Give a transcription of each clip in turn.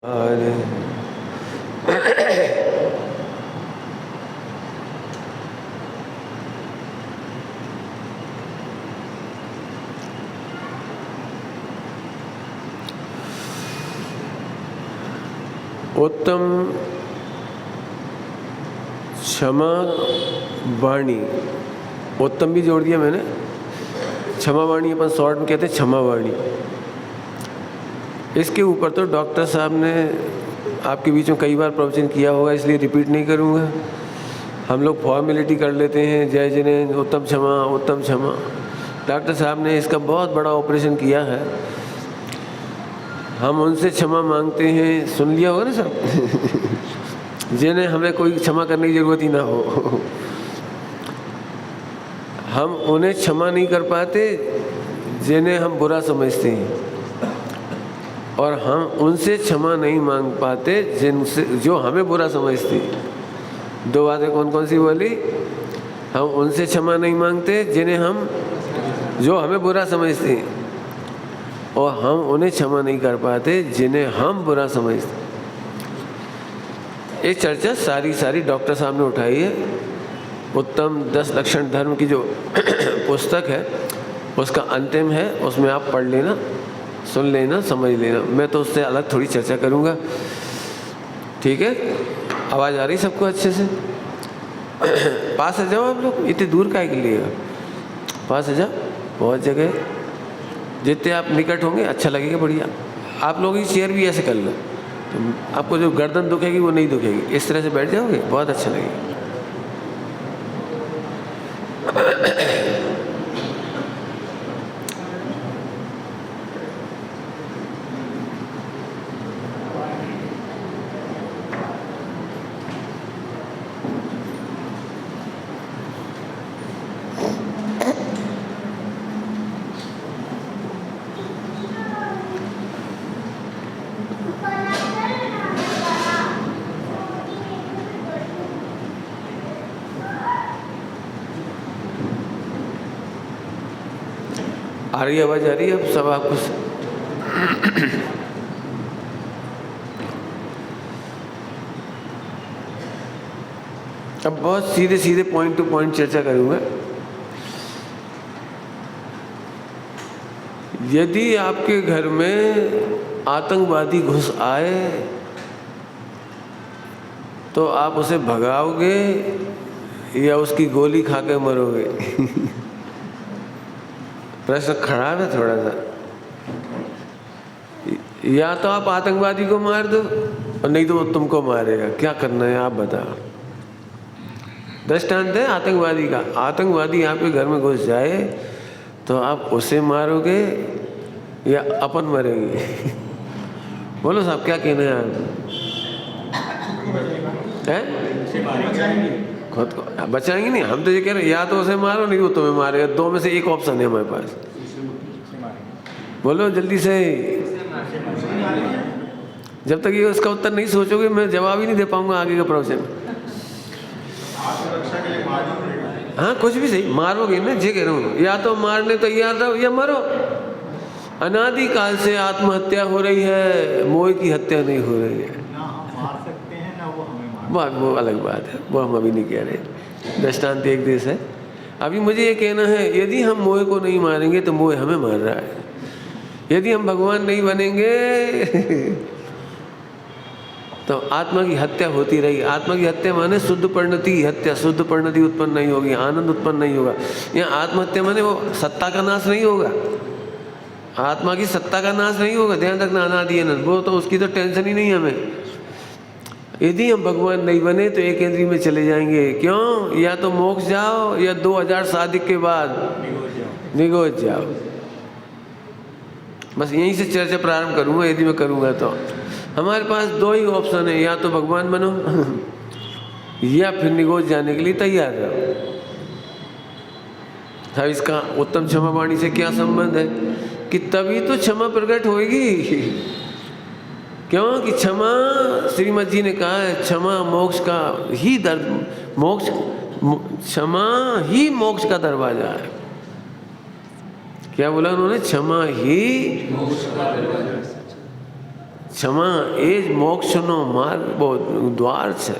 और उत्तम क्षमा वाणी, उत्तम भी जोड़ दिया मैंने। क्षमा वाणी अपन शॉर्ट में कहते हैं क्षमा वाणी। इसके ऊपर तो डॉक्टर साहब ने आपके बीच में कई बार प्रवचन किया होगा, इसलिए रिपीट नहीं करूँगा। हम लोग फॉर्मेलिटी कर लेते हैं, जय जिनेन्द्र, उत्तम क्षमा, उत्तम क्षमा। डॉक्टर साहब ने इसका बहुत बड़ा ऑपरेशन किया है। हम उनसे क्षमा मांगते हैं, सुन लिया होगा ना सब जिन्हें हमें कोई क्षमा करने की ज़रूरत ही ना हो। हम उन्हें क्षमा नहीं कर पाते जिन्हें हम बुरा समझते हैं, और हम उनसे क्षमा नहीं मांग पाते जिनसे जो हमें बुरा समझते हैं। दो बातें कौन कौन सी बोली? हम उनसे क्षमा नहीं मांगते जिन्हें हम जो हमें बुरा समझते हैं, और हम उन्हें क्षमा नहीं कर पाते जिन्हें हम बुरा समझते हैं। ये चर्चा सारी डॉक्टर साहब ने उठाई है। उत्तम 10 लक्षण धर्म की जो पुस्तक है उसका अंतिम है, उसमें आप पढ़ लेना, सुन लेना, समझ लेना। मैं तो उससे अलग थोड़ी चर्चा करूँगा, ठीक है? आवाज़ आ रही सबको अच्छे से? पास आ जाओ आप लोग, इतने दूर काहे के लिए? पास आ जाओ, बहुत जगह है। जितने आप निकट होंगे अच्छा लगेगा, बढ़िया। आप लोग की चेयर भी ऐसे कर लो, तो आपको जो गर्दन दुखेगी वो नहीं दुखेगी। इस तरह से बैठ जाओगे, बहुत अच्छा लगेगा। आ रही आवाज़ आ रही है अब सब आपको? अब बहुत सीधे पॉइंट टू पॉइंट चर्चा करूँगा। यदि आपके घर में आतंकवादी घुस आए तो आप उसे भगाओगे या उसकी गोली खा के मरोगे? प्रश्न खड़ा है थोड़ा सा। या तो आप आतंकवादी को मार दो, और नहीं तो वो तुमको मारेगा। क्या करना है आप बताओ? दृष्टांत है आतंकवादी का। आतंकवादी आपके घर में घुस जाए तो आप उसे मारोगे या अपन मरेंगे? बोलो साहब, क्या कहना है आप? खुद को बचाएंगे नहीं। हम तो ये कह रहे हैं, या तो उसे मारो, नहीं वो तुम्हें मारेगा। दो में से एक ऑप्शन है हमारे पास। बोलो जल्दी से। जब तक ये उसका उत्तर नहीं सोचोगे मैं जवाब ही नहीं दे पाऊंगा आगे का प्रवचन। हाँ, कुछ भी सही, मारोगे ना, जे कह रहा हूँ। या तो मारने तैयार रहो या मरो। अनादि काल से आत्महत्या हो रही है, मोह की हत्या नहीं हो रही है। वो अलग बात है, वो हम अभी नहीं कह रहे। दृष्टांत एक देश है। अभी मुझे ये कहना है, यदि हम मोह को नहीं मारेंगे तो मोह हमें मार रहा है। यदि हम भगवान नहीं बनेंगे तो आत्मा की हत्या होती रही। आत्मा की हत्या माने शुद्ध परिणति हत्या। शुद्ध परिणति उत्पन्न नहीं होगी, आनंद उत्पन्न नहीं होगा। यहाँ आत्महत्या माने वो सत्ता का नाश नहीं होगा। आत्मा की सत्ता का नाश नहीं होगा, ध्यान रखना। अनादि अनंत, वो तो उसकी तो टेंशन ही नहीं हमें। यदि हम भगवान नहीं बने तो एक इंद्रिय में चले जाएंगे। क्यों? या तो मोक्ष जाओ या 2000 शादी के बाद निगोज जाओ। बस यहीं से चर्चा प्रारंभ करूँगा, यदि मैं करूँगा तो। हमारे पास दो ही ऑप्शन है, या तो भगवान बनो या फिर निगोज जाने के लिए तैयार रहो। था इसका उत्तम क्षमा वाणी से क्या संबंध है? कि तभी तो क्षमा प्रकट होगी। क्यों? कि क्षमा, श्रीमद जी ने कहा है, क्षमा मोक्ष का ही मोक्ष, क्षमा ही मोक्ष का दरवाजा है। क्या बोला उन्होंने? क्षमा ही मोक्ष का दरवाजा। क्षमा એ જ મોક્ષનો માર્ગ, द्वार છે,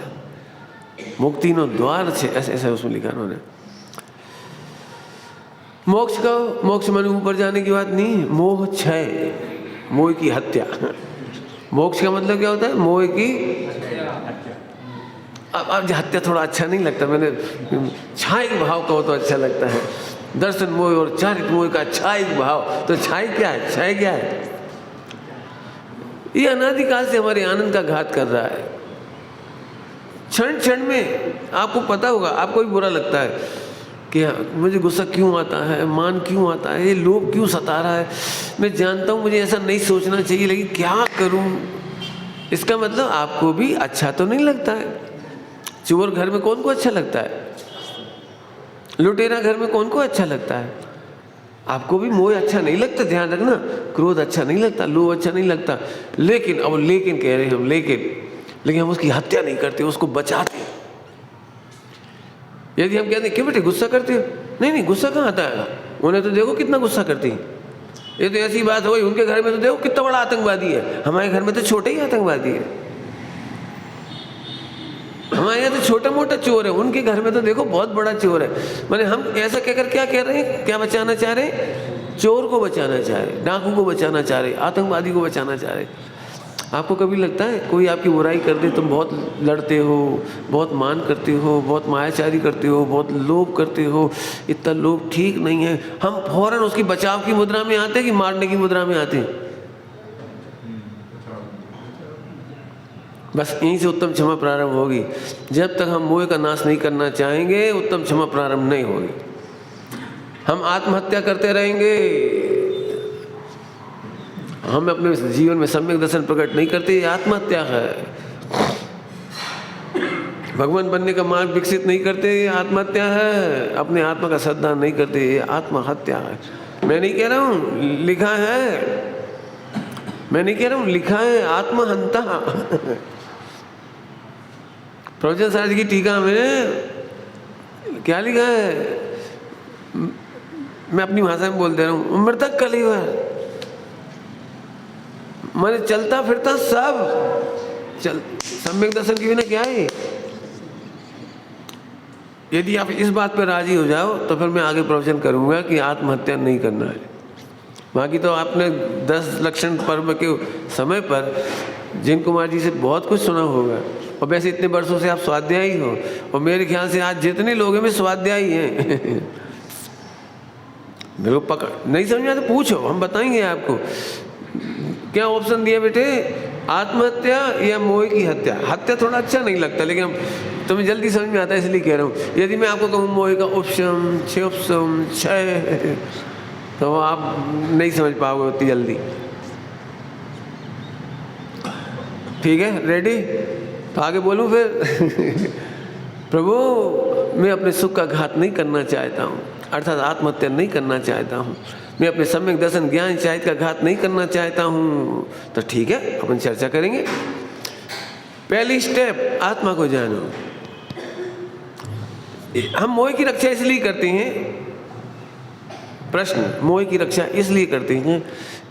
मुक्तिનો द्वार છે, ऐसा उसमें लिखा उन्होंने। मोक्ष माने ऊपर जाने की बात नहीं, मोह क्षय, मोह की हत्या। मोक्ष का मतलब क्या होता है? मोह की अब हत्या थोड़ा अच्छा नहीं लगता, मैंने छायिक भाव कहो तो अच्छा लगता है। दर्शन मोह और चारित्र मोह का छायिक भाव, तो छाई क्या है? क्षय क्या है? ये अनादिकाल से हमारे आनंद का घात कर रहा है। क्षण क्षण में आपको पता होगा, आपको भी बुरा लगता है कि मुझे गुस्सा क्यों आता है, मान क्यों आता है, ये लोभ क्यों सता रहा है। मैं जानता हूँ मुझे ऐसा नहीं सोचना चाहिए, लेकिन क्या करूँ? इसका मतलब आपको भी अच्छा तो नहीं लगता है। चोर घर में कौन को अच्छा लगता है? लुटेरा घर में कौन को अच्छा लगता है? आपको भी मोह अच्छा नहीं लगता, ध्यान रखना। क्रोध अच्छा नहीं लगता, लोभ अच्छा नहीं लगता, लेकिन अब लेकिन कह रहे हैं हम, लेकिन हम उसकी हत्या नहीं करते, उसको बचाते। यदि हम कहते हैं क्यों बेटे गुस्सा करते हो, नहीं गुस्सा कहाँ आता है, उन्हें तो देखो कितना गुस्सा करती है। ये तो ऐसी बात हो गई, उनके घर में तो देखो कितना बड़ा आतंकवादी है, हमारे घर में तो छोटे ही आतंकवादी है। हमारे यहाँ तो छोटा मोटा चोर है, उनके घर में तो देखो बहुत बड़ा चोर है। माने हम ऐसा कहकर क्या कह रहे हैं, क्या बचाना चाह रहे हैं? चोर को बचाना चाह रहे, डाकू को बचाना चाह रहे, आतंकवादी को बचाना चाह रहे। आपको कभी लगता है कोई आपकी बुराई कर दे, तुम बहुत लड़ते हो, बहुत मान करते हो, बहुत मायाचारी करते हो, बहुत लोभ करते हो। इतना लोभ ठीक नहीं है। हम फौरन उसकी बचाव की मुद्रा में आते कि मारने की मुद्रा में आते? बस यहीं से उत्तम क्षमा प्रारंभ होगी। जब तक हम मोह का नाश नहीं करना चाहेंगे, उत्तम क्षमा प्रारंभ नहीं होगी। हम आत्महत्या करते रहेंगे, हम अपने जीवन में सम्यक दर्शन प्रकट नहीं करते, ये आत्महत्या है। भगवान बनने का मार्ग विकसित नहीं करते, ये आत्महत्या है। अपने आत्मा का श्रद्धा नहीं करते, ये आत्महत्या है। मैं नहीं कह रहा हूँ, लिखा है, मैं नहीं कह रहा हूँ, लिखा है आत्महंता। प्रवचन सारथी की टीका में क्या लिखा है? मैं अपनी भाषा में बोल दे रहा हूँ, मृतक कलेवर, माने चलता फिरता सब सम्यक दर्शन के बिना क्या है। यदि आप इस बात पर राजी हो जाओ तो फिर मैं आगे प्रवचन करूंगा कि आत्महत्या नहीं करना है। बाकी तो आपने 10 लक्षण पर्व के समय पर जिन कुमार जी से बहुत कुछ सुना होगा, और वैसे इतने वर्षों से आप स्वाध्यायी हो, और मेरे ख्याल से आज जितने लोग हैं वे स्वाध्यायी हैं। मेरे को पकड़ नहीं समझ में आता, पूछो, हम बताएंगे आपको। क्या ऑप्शन दिया बेटे? आत्महत्या या मोह की हत्या। हत्या थोड़ा अच्छा नहीं लगता, लेकिन तुम्हें जल्दी समझ में आता है इसलिए कह रहा हूँ। यदि मैं आपको कहूँ मोह का उपशम, क्षयोपशम, क्षय, तो आप नहीं समझ पाओगे उतनी जल्दी। ठीक है, रेडी? तो आगे बोलूँ फिर? प्रभु, मैं अपने सुख का घात नहीं करना चाहता हूँ, अर्थात आत्महत्या नहीं करना चाहता हूँ। मैं अपने सम्यक दर्शन ज्ञान चाहित का घात नहीं करना चाहता हूँ। तो ठीक है, अपन चर्चा करेंगे। पहली स्टेप, आत्मा को जानो। हम मोह की रक्षा इसलिए करते हैं, प्रश्न, मोह की रक्षा इसलिए करते हैं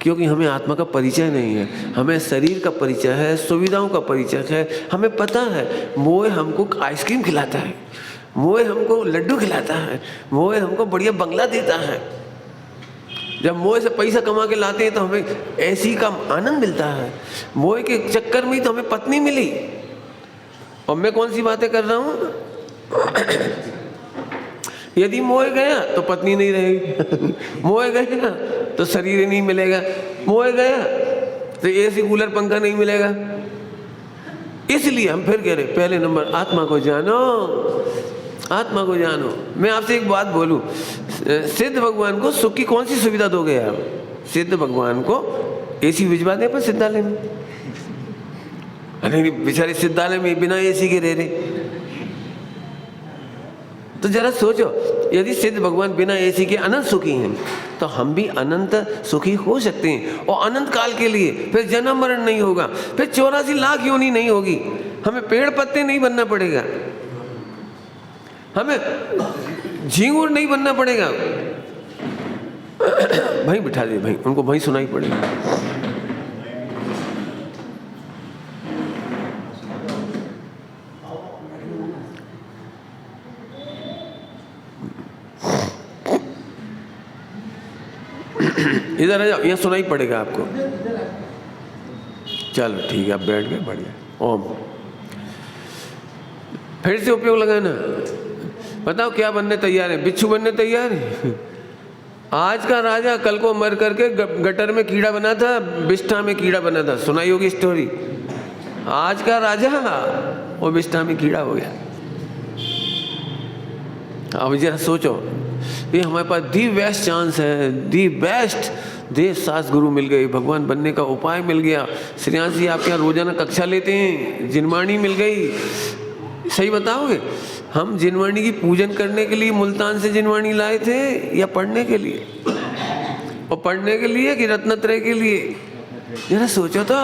क्योंकि हमें आत्मा का परिचय नहीं है। हमें शरीर का परिचय है, सुविधाओं का परिचय है। हमें पता है मोह हमको आइसक्रीम खिलाता है, मोह हमको लड्डू खिलाता है, मोह हमको बढ़िया बंगला देता है। जब मोह से पैसा कमा के लाते हैं तो हमें ऐसी का आनंद मिलता है। मोह के चक्कर में तो हमें पत्नी मिली। और मैं कौन सी बातें कर रहा हूँ? यदि मोह गया तो पत्नी नहीं रहेगी, मोह गया तो शरीर नहीं मिलेगा, मोह गया तो एसी कूलर पंखा नहीं मिलेगा। इसलिए हम फिर कह रहे, पहले नंबर आत्मा को जानो, आत्मा को जानो। मैं आपसे एक बात बोलूं, सिद्ध भगवान को सुख की कौन सी सुविधा दोगे आप? सिद्ध भगवान को एसी भिजवा दें अपन सिद्धालय में? अरे बेचारे सिद्धालय में बिना एसी के रह रहे। तो जरा सोचो, यदि सिद्ध भगवान बिना एसी के अनंत सुखी हैं, तो हम भी अनंत सुखी हो सकते हैं, और अनंत काल के लिए। फिर जन्म मरण नहीं होगा, फिर 84 लाख योनि नहीं होगी, हमें पेड़ पत्ते नहीं बनना पड़ेगा, हमें झींगुर नहीं बनना पड़ेगा। भाई बिठा दे भाई, उनको भाई सुनाई पड़ेगा। इधर आ जाओ, यहाँ सुनाई पड़ेगा आपको। चलो ठीक है, आप बैठ गए, बढ़िया। ओम। फिर से उपयोग लगाना। बताओ क्या बनने तैयार है? बिच्छू बनने तैयार है? आज का राजा कल को मर करके गटर में कीड़ा बना था, बिष्ठा में कीड़ा बना था, सुनाई होगी स्टोरी। आज का राजा वो बिष्ठा में कीड़ा हो गया। अब जरा सोचो, ये हमारे पास दी बेस्ट चांस है, दी बेस्ट देश शास्त्र गुरु मिल गए, भगवान बनने का उपाय मिल गया। श्रेयांश जी आपके यहाँ रोजाना कक्षा लेते हैं, जिनवाणी मिल गई। सही बताओगे, हम जिनवाणी की पूजन करने के लिए मुल्तान से जिनवाणी लाए थे या पढ़ने के लिए? और पढ़ने के लिए कि रत्नत्रय के लिए? जरा सोचो तो,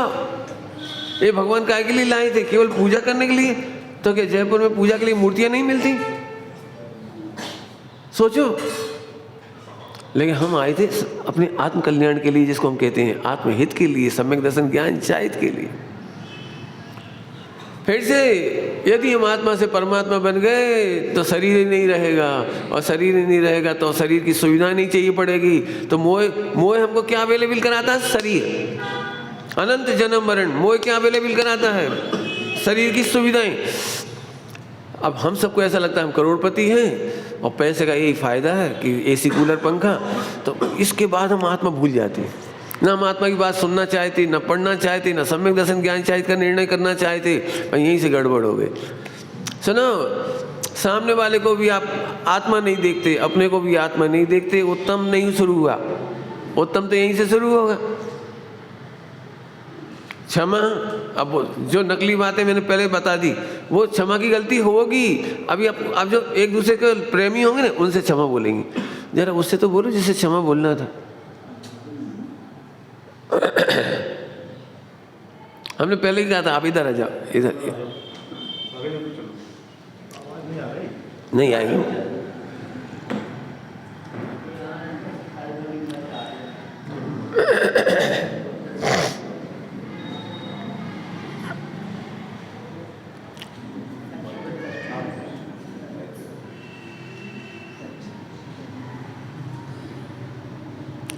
ये भगवान काय के लिए लाए थे? केवल पूजा करने के लिए? तो क्या जयपुर में पूजा के लिए मूर्तियां नहीं मिलती? सोचो। लेकिन हम आए थे अपने आत्म कल्याण के लिए, जिसको हम कहते हैं आत्महित के लिए, सम्यक दर्शन ज्ञान चाहित के लिए। फिर से यदि हम आत्मा से परमात्मा बन गए तो शरीर ही नहीं रहेगा, और शरीर ही नहीं रहेगा तो शरीर की सुविधा नहीं चाहिए पड़ेगी। तो मोह हमको क्या अवेलेबल कराता है? शरीर। अनंत जन्म मरण, मोह क्या अवेलेबल कराता है? शरीर की सुविधाएं। अब हम सबको ऐसा लगता है हम करोड़पति हैं और पैसे का यही फायदा है कि एसी कूलर पंखा, तो इसके बाद हम आत्मा भूल जाते हैं। ना हम आत्मा की बात सुनना चाहते, ना पढ़ना चाहते, ना सम्यक दर्शन ज्ञान चाहिए का निर्णय करना चाहते, और यहीं से गड़बड़ हो गए। सुनो, सामने वाले को भी आप आत्मा नहीं देखते, अपने को भी आत्मा नहीं देखते, उत्तम नहीं शुरू हुआ। उत्तम तो यहीं से शुरू होगा। क्षमा, अब जो नकली बातें मैंने पहले बता दी, वो क्षमा की गलती होगी। अभी अब जो एक दूसरे के प्रेमी होंगे ना, उनसे क्षमा बोलेंगे। जरा उससे तो बोलो जिससे क्षमा बोलना था। हमने पहले ही कहा था आप इधर आ जाओ, इधर। नहीं आएगी।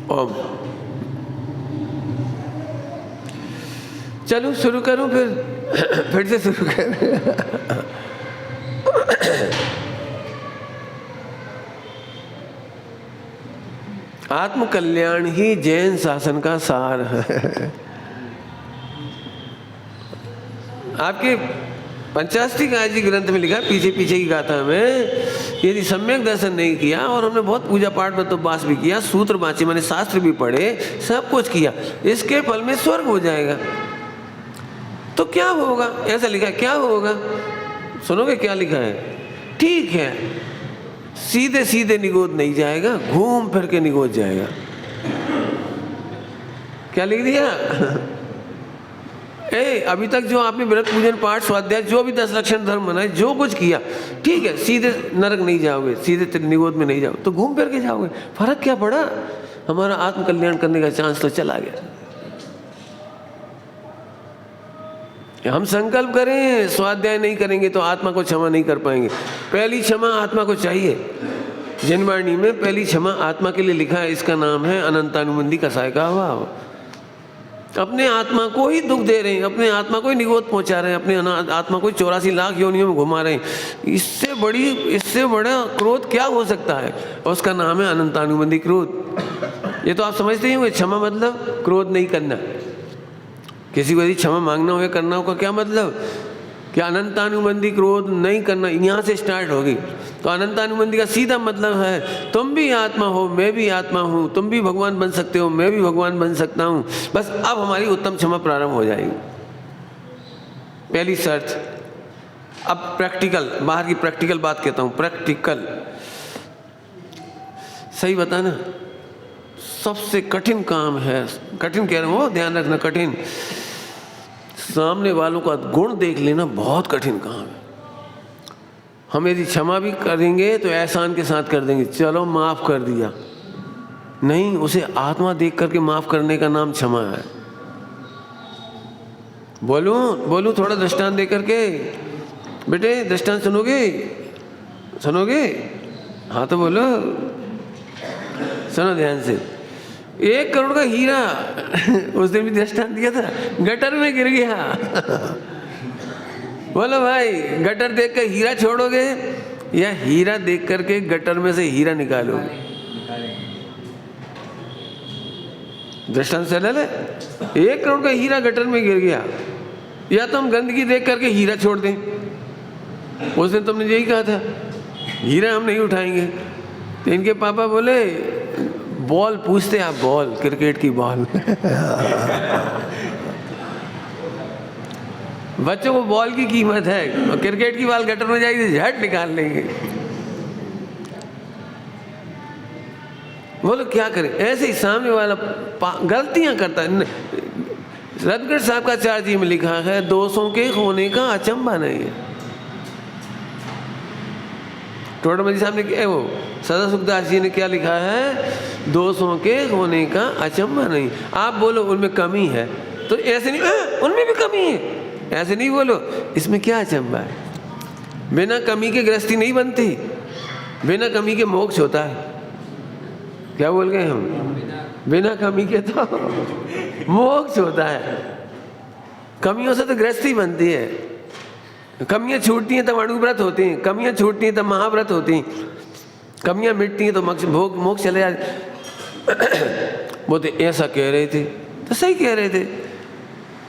ओम। चलो शुरू करूं फिर से शुरू कर। आत्म कल्याण ही जैन शासन का सार है। आपके पंचाष्टी गायत्री ग्रंथ में लिखा, पीछे की गाथा में, यदि सम्यक दर्शन नहीं किया, और हमने बहुत पूजा पाठ में तो बास भी किया, सूत्र बाँचे, मैंने शास्त्र भी पढ़े, सब कुछ किया, इसके फल में स्वर्ग हो जाएगा। तो क्या होगा? ऐसा लिखा है, क्या होगा? सुनोगे क्या लिखा है? ठीक है, सीधे सीधे निगोद नहीं जाएगा, घूम फिर के निगोद जाएगा। क्या लिख दिया? अभी तक जो आपने व्रत पूजन पाठ स्वाध्याय जो भी 10 लक्षण धर्म बनाए, जो कुछ किया, ठीक है, सीधे नरक नहीं जाओगे, सीधे निगोद में नहीं जाओगे, तो घूम फिर के जाओगे। फर्क क्या पड़ा? हमारा आत्म कल्याण करने का चांस तो चला गया। हम संकल्प करें, स्वाध्याय नहीं करेंगे तो आत्मा को क्षमा नहीं कर पाएंगे। पहली क्षमा आत्मा को चाहिए। जिनवाणी में पहली क्षमा आत्मा के लिए लिखा है, इसका नाम है अनंतानुबंधी कसाय का अभाव। अपने आत्मा को ही दुख दे रहे हैं, अपने आत्मा को ही निगोद पहुंचा रहे हैं, अपने आत्मा को 84 लाख योनियों में घुमा रहे हैं। इससे बड़ा क्रोध क्या हो सकता है? और उसका नाम है अनंतानुबंधी क्रोध। ये तो आप समझते ही होंगे, क्षमा मतलब क्रोध नहीं करना। किसी को यदि क्षमा मांगना हो या करना हो का क्या मतलब? कि अनंतानुबंधी क्रोध नहीं करना, यहाँ से स्टार्ट होगी। तो अनंतानुबंधी का सीधा मतलब है, तुम भी आत्मा हो, मैं भी आत्मा हूँ, तुम भी भगवान बन सकते हो, मैं भी भगवान बन सकता हूँ। बस अब हमारी उत्तम क्षमा प्रारंभ हो जाएगी। पहली शर्त। अब प्रैक्टिकल, बाहर की प्रैक्टिकल बात कहता हूँ, प्रैक्टिकल। सही बताना, सबसे कठिन काम है, कठिन कह रहा हूँ, ध्यान रखना, कठिन। सामने वालों का गुण देख लेना बहुत कठिन काम है। हम यदि क्षमा भी करेंगे तो एहसान के साथ कर देंगे, चलो माफ कर दिया, नहीं, उसे आत्मा देख करके माफ करने का नाम क्षमा है। बोलूं थोड़ा दृष्टांत दे करके? बेटे दृष्टांत सुनोगे? हाँ तो बोलो, सुनो ध्यान से। 1 करोड़ का हीरा उस दिन भी दृष्टांत दिया था, गटर में गिर गया। बोलो भाई, गटर देख कर हीरा छोड़ोगे या हीरा देख करके गटर में से हीरा निकालोगे? दृष्टांत से ले ले, 1 करोड़ का हीरा गटर में गिर गया, या तो हम गंदगी देख करके हीरा छोड़ दें। उस दिन तुमने यही कहा था, हीरा हम नहीं उठाएंगे। तो इनके पापा बोले, बॉल पूछते आप, बॉल, क्रिकेट की बॉल। बच्चों को बॉल की कीमत है, और क्रिकेट की बॉल गटर में जाएगी तो झट निकाल लेंगे। बोलो क्या करें? ऐसे ही सामने वाला गलतियां करता है। रतनगढ़ साहब का 4 जी में लिखा है, दोषों के होने का अचंभा नहीं है। टोडरमल साहब ने वो सदा सुखदास जी ने क्या लिखा है? दोषों के होने का अचंभा नहीं। आप बोलो उनमें कमी है, तो ऐसे नहीं उनमें भी कमी है, ऐसे नहीं बोलो इसमें क्या अचंभा है। बिना कमी के गृहस्थी नहीं बनती, बिना कमी के मोक्ष होता है। क्या बोल गए हम? बिना कमी के तो मोक्ष होता है। कमियों से तो गृहस्थी बनती है। कमियां छूटती हैं तब अणुव्रत होती हैं, कमियां छूटती हैं तब महाव्रत होती हैं, कमियां मिटती हैं तो मोक्ष चले जाते। वो तो ऐसा कह रहे थे, तो सही कह रहे थे,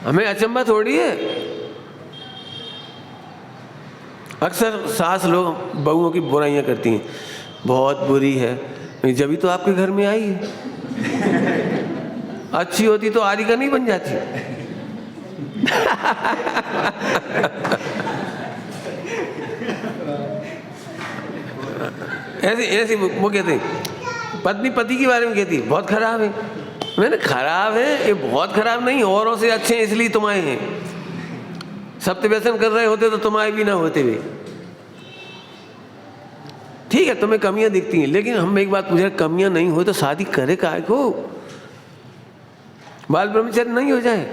हमें अचंभा थोड़ी है। अक्सर सास लोग बहुओं की बुराइयां करती हैं, बहुत बुरी है, जब भी तो आपके घर में आई है। अच्छी होती तो आरिका नहीं बन जाती। ऐसे वो कहते हैं, पत्नी पति के बारे में कहती बहुत खराब है। मैंने खराब है, ये बहुत खराब नहीं, औरों से अच्छे हैं इसलिए तुम आए हैं। सत्य व्यसन कर रहे होते तो तुम आए भी ना होते वे। ठीक है, तुम्हें कमियां दिखती हैं, लेकिन हम एक बात पूछे, कमियां नहीं हो तो शादी करे काहे को? बाल ब्रह्मचर्य नहीं हो जाए,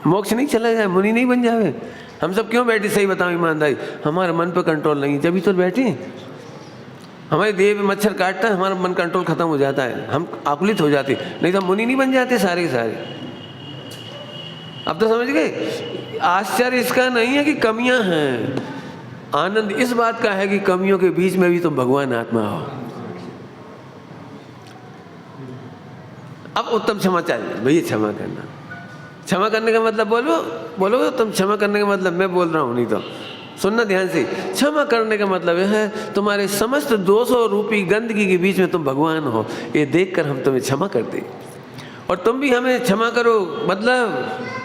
मोक्ष नहीं चला जाए, मुनि नहीं बन जाए? हम सब क्यों बैठे? सही बताओ ईमानदारी, हमारे मन पर कंट्रोल नहीं, जब भी तो बैठे। हमारे देह में मच्छर काटता है, हमारा मन कंट्रोल खत्म हो जाता है, हम आकुलित हो जाते, नहीं तो मुनि नहीं बन जाते सारे के सारे। अब तो समझ गए? आश्चर्य इसका नहीं है कि कमियां हैं, आनंद इस बात का है कि कमियों के बीच में भी तुम भगवान आत्मा हो। अब उत्तम क्षमा चाहिए भैया, क्षमा करना। क्षमा करने का मतलब बोलो तुम क्षमा करने का मतलब मैं बोल रहा हूँ, नहीं तो सुनना ध्यान से। क्षमा करने का मतलब यह है तुम्हारे समस्त दोषों रूपी गंदगी के बीच में तुम भगवान हो, ये देखकर हम तुम्हें क्षमा करते, और तुम भी हमें क्षमा करो। मतलब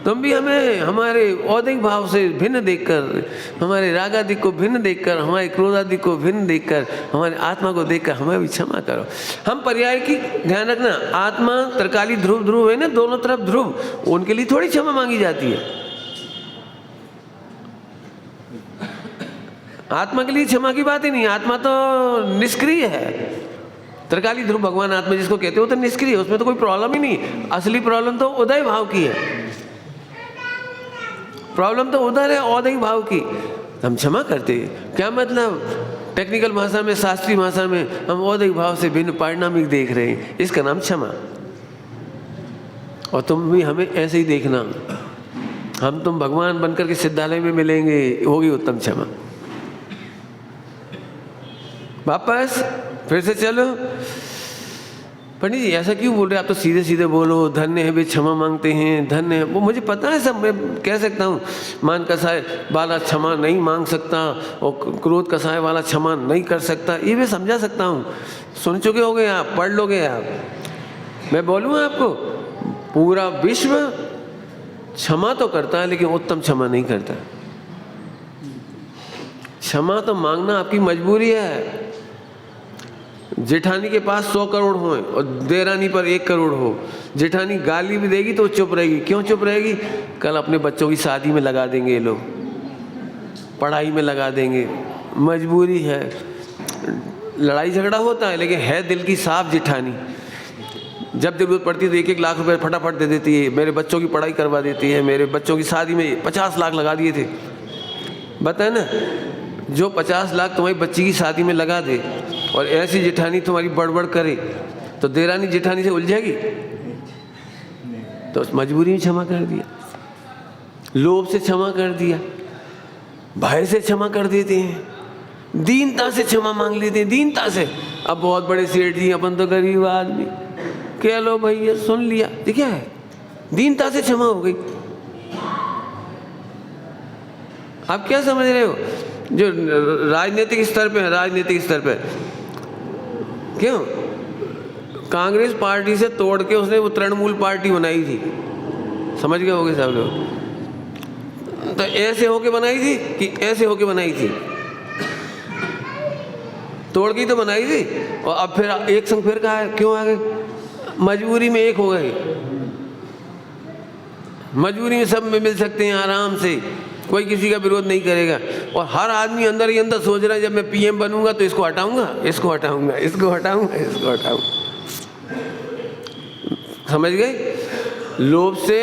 तुम भी हमें हमारे औदिक भाव से भिन्न देखकर, हमारे रागादिक को भिन्न देखकर, हमारे क्रोधादिक को भिन्न देखकर, हमारे आत्मा को देखकर हमें भी क्षमा करो। हम पर्याय की ध्यान रखना, आत्मा त्रिकाली ध्रुव है ना, दोनों तरफ ध्रुव, उनके लिए थोड़ी क्षमा मांगी जाती है। आत्मा के लिए क्षमा की बात ही नहीं, आत्मा तो निष्क्रिय है। त्रिकाली ध्रुव भगवान आत्मा जिसको कहते हो तो निष्क्रिय, उसमें तो कोई प्रॉब्लम ही नहीं। असली प्रॉब्लम तो उदय भाव की है, प्रॉब्लम तो उधर है औदिक भाव की। हम क्षमा करते हैं, क्या मतलब? टेक्निकल भाषा में, शास्त्रीय भाषा में हम औदिक भाव से भिन्न पारिणामिक देख रहे हैं, इसका नाम क्षमा। और तुम भी हमें ऐसे ही देखना, हम तुम भगवान बनकर के सिद्धालय में मिलेंगे, होगी उत्तम क्षमा। वापस फिर से चलो। पंडित जी ऐसा क्यों बोल रहे? आप तो सीधे सीधे बोलो, धन्य है वे क्षमा मांगते हैं, धन्य है। वो मुझे पता है सब, मैं कह सकता हूँ मान कसाय वाला क्षमा नहीं मांग सकता, और क्रोध कसाय वाला क्षमा नहीं कर सकता, ये मैं समझा सकता हूँ। सुन चुके होगे आप, पढ़ लोगे आप। मैं बोलूँ आपको, पूरा विश्व क्षमा तो करता है लेकिन उत्तम क्षमा नहीं करता। क्षमा तो मांगना आपकी मजबूरी है। जेठानी के पास 100 करोड़ हो और देरानी पर 1 करोड़ हो, जेठानी गाली भी देगी तो चुप रहेगी। क्यों चुप रहेगी? कल अपने बच्चों की शादी में लगा देंगे ये लोग, पढ़ाई में लगा देंगे, मजबूरी है। लड़ाई झगड़ा होता है लेकिन है दिल की साफ जेठानी। जब जरूरत पड़ती है तो 1-1 लाख रुपए फटाफट दे देती है, मेरे बच्चों की पढ़ाई करवा देती है, मेरे बच्चों की शादी में 50 लाख लगा दिए थे। बताए ना, जो 50 लाख तुम्हारी बच्ची की शादी में लगा दे और ऐसी जेठानी तुम्हारी बड़बड़ करे तो देरानी जेठानी से उलझेगी? तो मजबूरी में क्षमा कर दिया, लोभ से क्षमा कर दिया, भय से क्षमा कर देते हैं, दीनता से क्षमा मांग लेते हैं, दीनता से। अब बहुत बड़े सेठ जी, अपन तो गरीब आदमी, कह लो भैया सुन लिया, ये क्या है? दीनता से क्षमा हो गई। आप क्या समझ रहे हो? जो राजनीतिक स्तर पे है, राजनीतिक स्तर पे क्यों कांग्रेस पार्टी से तोड़ के उसने वो तृणमूल पार्टी बनाई थी, समझ गए होगे सब लोग। तो ऐसे होके बनाई थी कि ऐसे होके बनाई थी? तोड़ के तो बनाई थी। और अब फिर एक संग फिर कहा है, क्यों आ गए? मजबूरी में एक हो गए। मजबूरी में सब में मिल सकते हैं आराम से, कोई किसी का विरोध नहीं करेगा। और हर आदमी अंदर ही अंदर सोच रहा है जब मैं पीएम बनूंगा तो इसको हटाऊंगा, इसको हटाऊंगा, इसको हटाऊंगा, इसको हटाऊंगा। समझ गए? लोभ से,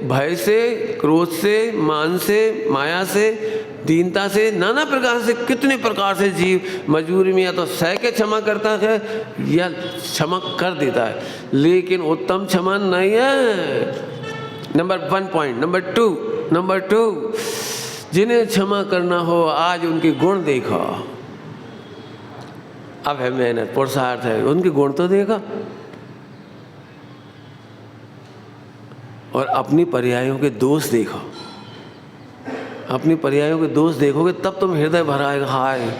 भय से, क्रोध से, मान से, माया से, दीनता से, नाना प्रकार से, कितने प्रकार से जीव मजबूरी में या तो सह के क्षमा करता है या क्षमा कर देता है, लेकिन उत्तम क्षमा नहीं है। Number 1 point. नंबर टू, जिन्हें क्षमा करना हो आज उनके गुण देखो। अब है मेहनत, पुरुषार्थ है, उनके गुण तो देखो और अपनी पर्यायों के दोष देखो। अपनी पर्यायों के दोष देखोगे तब तुम हृदय भर आएगा, हाय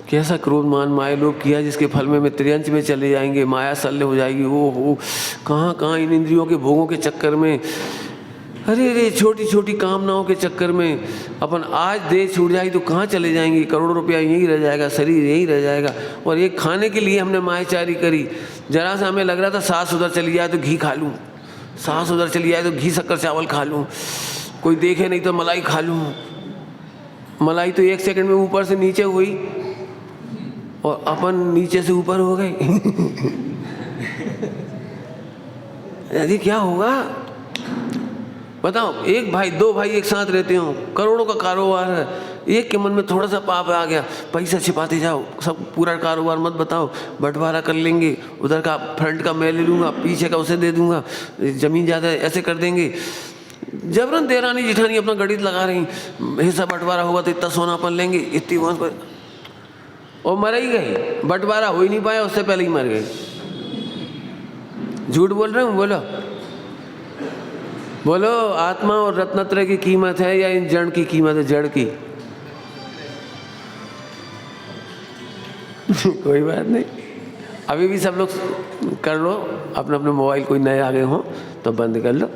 कैसा क्रोध मान माया लोभ किया जिसके फल में त्रियंच में चले जाएंगे, माया शल्य हो जाएगी। वो कहाँ इन इंद्रियों के भोगों के चक्कर में, अरे छोटी छोटी कामनाओं के चक्कर में अपन आज देह छूट जाएगी तो कहाँ चले जाएंगे? करोड़ों रुपया यहीं रह जाएगा, शरीर यहीं रह जाएगा। और ये खाने के लिए हमने मायाचारी करी। जरा सा हमें लग रहा था सास उधर चली जाए तो घी खा लूँ, सास उधर चली जाए तो घी शक्कर चावल खा लूँ, कोई देखे नहीं तो मलाई खा लूँ। मलाई तो 1 सेकंड में ऊपर से नीचे हुई और अपन नीचे से ऊपर हो गए। यदि क्या होगा बताओ? एक भाई, 2 भाई एक साथ रहते हो, करोड़ों का कारोबार है, एक के मन में थोड़ा सा पाप आ गया, पैसा छिपाते जाओ, सब पूरा कारोबार मत बताओ, बंटवारा कर लेंगे, उधर का फ्रंट का मैं ले लूँगा, पीछे का उसे दे दूँगा, ज़मीन ज़्यादा ऐसे कर देंगे। जबरन देरानी जिठानी अपना गणित लगा रही, हिस्सा बंटवारा होगा तो इतना सोना अपन लेंगे, इतनी वहाँ पर, और मर ही गए। बंटवारा हो ही नहीं पाया, उससे पहले ही मर गए। झूठ बोल रहे हूँ? बोलो आत्मा और रत्नत्रय की कीमत है या इन जड़ की कीमत है? जड़ की। कोई बात नहीं, अभी भी सब लोग कर लो अपने अपने मोबाइल, कोई नए आ गए हो तो बंद कर लो,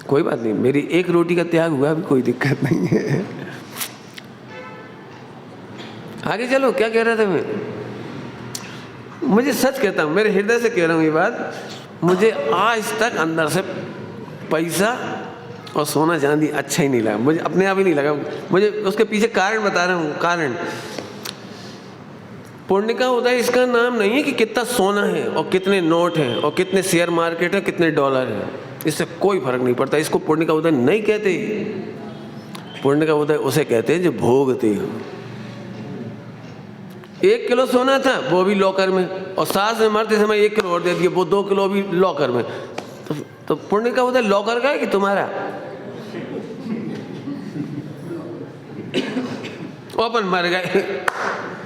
कोई बात नहीं। मेरी एक रोटी का त्याग हुआ, अभी कोई दिक्कत नहीं है। आगे चलो, क्या कह रहा था मैं? मुझे सच कहता हूँ, मेरे हृदय से कह रहा हूँ ये बात, मुझे आज तक अंदर से पैसा और सोना चांदी अच्छा ही नहीं लगा, मुझे अपने आप ही नहीं लगा। मुझे उसके पीछे कारण बता रहा हूँ। कारण पुण्य का उदय इसका नाम नहीं है कि कितना सोना है और कितने नोट हैं और कितने शेयर मार्केट है, कितने डॉलर है, इससे कोई फर्क नहीं पड़ता। इसको पुण्य का उदय नहीं कहते। पुण्य का उदय उसे कहते हैं जो भोगते हो। 1 किलो सोना था वो भी लॉकर में, और सास में मरते समय 1 किलो और दे दिए, वो 2 किलो भी लॉकर में। तो पुण्य का उदय लॉकर का है कि तुम्हारा? अपन मर गए,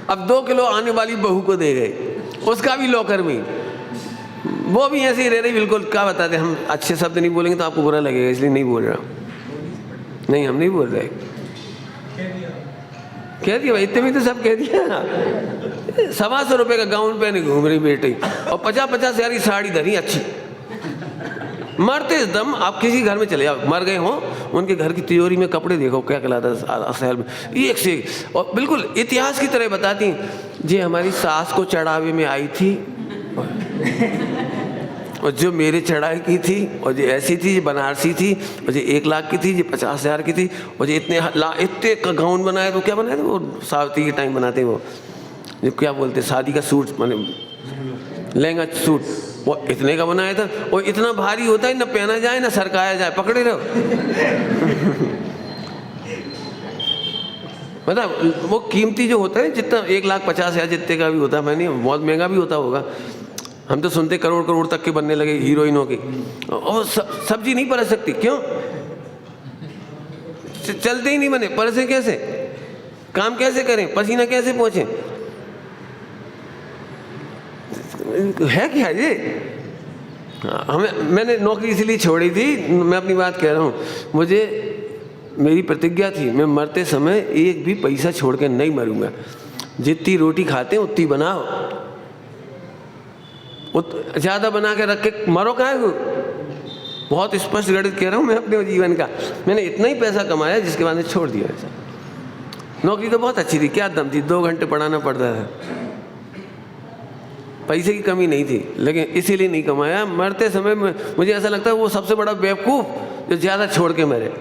अब 2 किलो आने वाली बहू को दे गए, उसका भी लॉकर में, वो भी ऐसे ही रह रही बिल्कुल। क्या बताते, हम अच्छे शब्द नहीं बोलेंगे तो आपको बुरा लगेगा, इसलिए नहीं बोल रहा। नहीं, हम नहीं बोल रहे। कह दिया भाई, इतने में तो सब कह दिया। 125 रुपये का गाउन पहने घूम रही बेटी और 50-50 हज़ार की साड़ी धरी अच्छी। मरते दम आप किसी घर में चले जाओ, मर गए हों, उनके घर की तिजोरी में कपड़े देखो क्या कहलाता है शहर में, एक से एक, और बिल्कुल इतिहास की तरह बताती जी हमारी सास को चढ़ावे में आई थी और जो मेरे चढ़ाई की थी, और जो ऐसी थी, जो बनारसी थी, और जो 1 लाख की थी, जो 50,000 की थी, और जो इतने का गाउन बनाया। तो क्या बनाया था वो? सावित्री के टाइम बनाते वो, जो क्या बोलते, शादी का सूट, माने लहंगा सूट, वो इतने का बनाया था। और इतना भारी होता है, ना पहना जाए ना सरकाया जाए, पकड़े रहो। मतलब वो कीमती जो होता है, जितना 1,50,000 जितने का भी होता है, मैंने बहुत महंगा भी होता होगा, हम तो सुनते करोड़ करोड़ तक के बनने लगे हीरोइनों की, और सब्जी नहीं परस सकती, क्यों? चलते ही नहीं बने, परसे कैसे? काम कैसे करें? पसीना कैसे पहुंचे? है क्या ये? मैंने नौकरी इसलिए छोड़ी थी, मैं अपनी बात कह रहा हूँ, मेरी प्रतिज्ञा थी मैं मरते समय एक भी पैसा छोड़ के नहीं मरूंगा। जितनी रोटी खाते हैं उतनी बनाओ, ज़्यादा बना के रख के मरो काहे को? बहुत स्पष्ट गणित कह रहा हूँ मैं अपने जीवन का। मैंने इतना ही पैसा कमाया जिसके बाद में छोड़ दिया ऐसा। नौकरी तो बहुत अच्छी थी, क्या दम थी, 2 घंटे पढ़ाना पड़ता था, पैसे की कमी नहीं थी, लेकिन इसीलिए नहीं कमाया। मरते समय में मुझे ऐसा लगता है वो सबसे बड़ा बेवकूफ़ जो ज़्यादा छोड़ के मरे।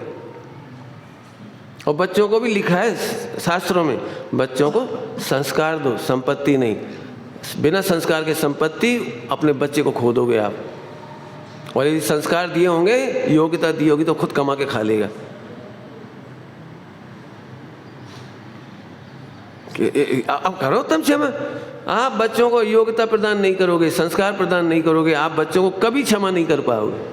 और बच्चों को भी लिखा है शास्त्रों में, बच्चों को संस्कार दो, संपत्ति नहीं। बिना संस्कार के संपत्ति अपने बच्चे को खो दोगे आप। और यदि संस्कार दिए होंगे, योग्यता दी होगी, तो खुद कमा के खा लेगा। अब करो तुम क्षमा। आप बच्चों को योग्यता प्रदान नहीं करोगे, संस्कार प्रदान नहीं करोगे, आप बच्चों को कभी क्षमा नहीं कर पाओगे।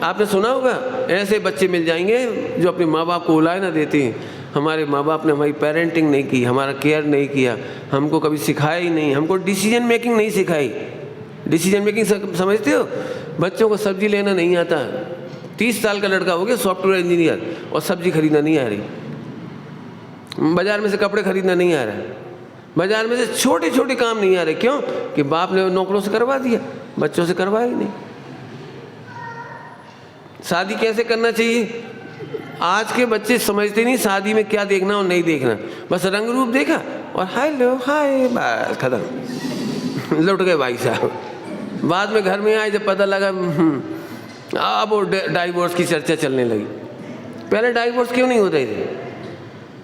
आपने सुना होगा ऐसे बच्चे मिल जाएंगे जो अपने माँ बाप को उलाए ना देते हैं। हमारे माँ बाप ने हमारी पेरेंटिंग नहीं की, हमारा केयर नहीं किया, हमको कभी सिखाया ही नहीं, हमको डिसीजन मेकिंग नहीं सिखाई। डिसीजन मेकिंग समझते हो? बच्चों को सब्जी लेना नहीं आता, 30 साल का लड़का हो गया सॉफ्टवेयर इंजीनियर, और सब्जी खरीदना नहीं आ रही, बाजार में से कपड़े खरीदना नहीं आ रहा है, बाजार में से छोटे छोटे काम नहीं आ रहे। क्यों? कि बाप ने नौकरों से करवा दिया, बच्चों से करवाया ही नहीं। शादी कैसे करना चाहिए? आज के बच्चे समझते नहीं शादी में क्या देखना और नहीं देखना, बस रंग रूप देखा और हाय लो हाय, बस खत्म, लुट गए भाई साहब। बाद में घर में आए जब पता लगा अब वो डाइवोर्स की चर्चा चलने लगी। पहले डाइवोर्स क्यों नहीं होते थे?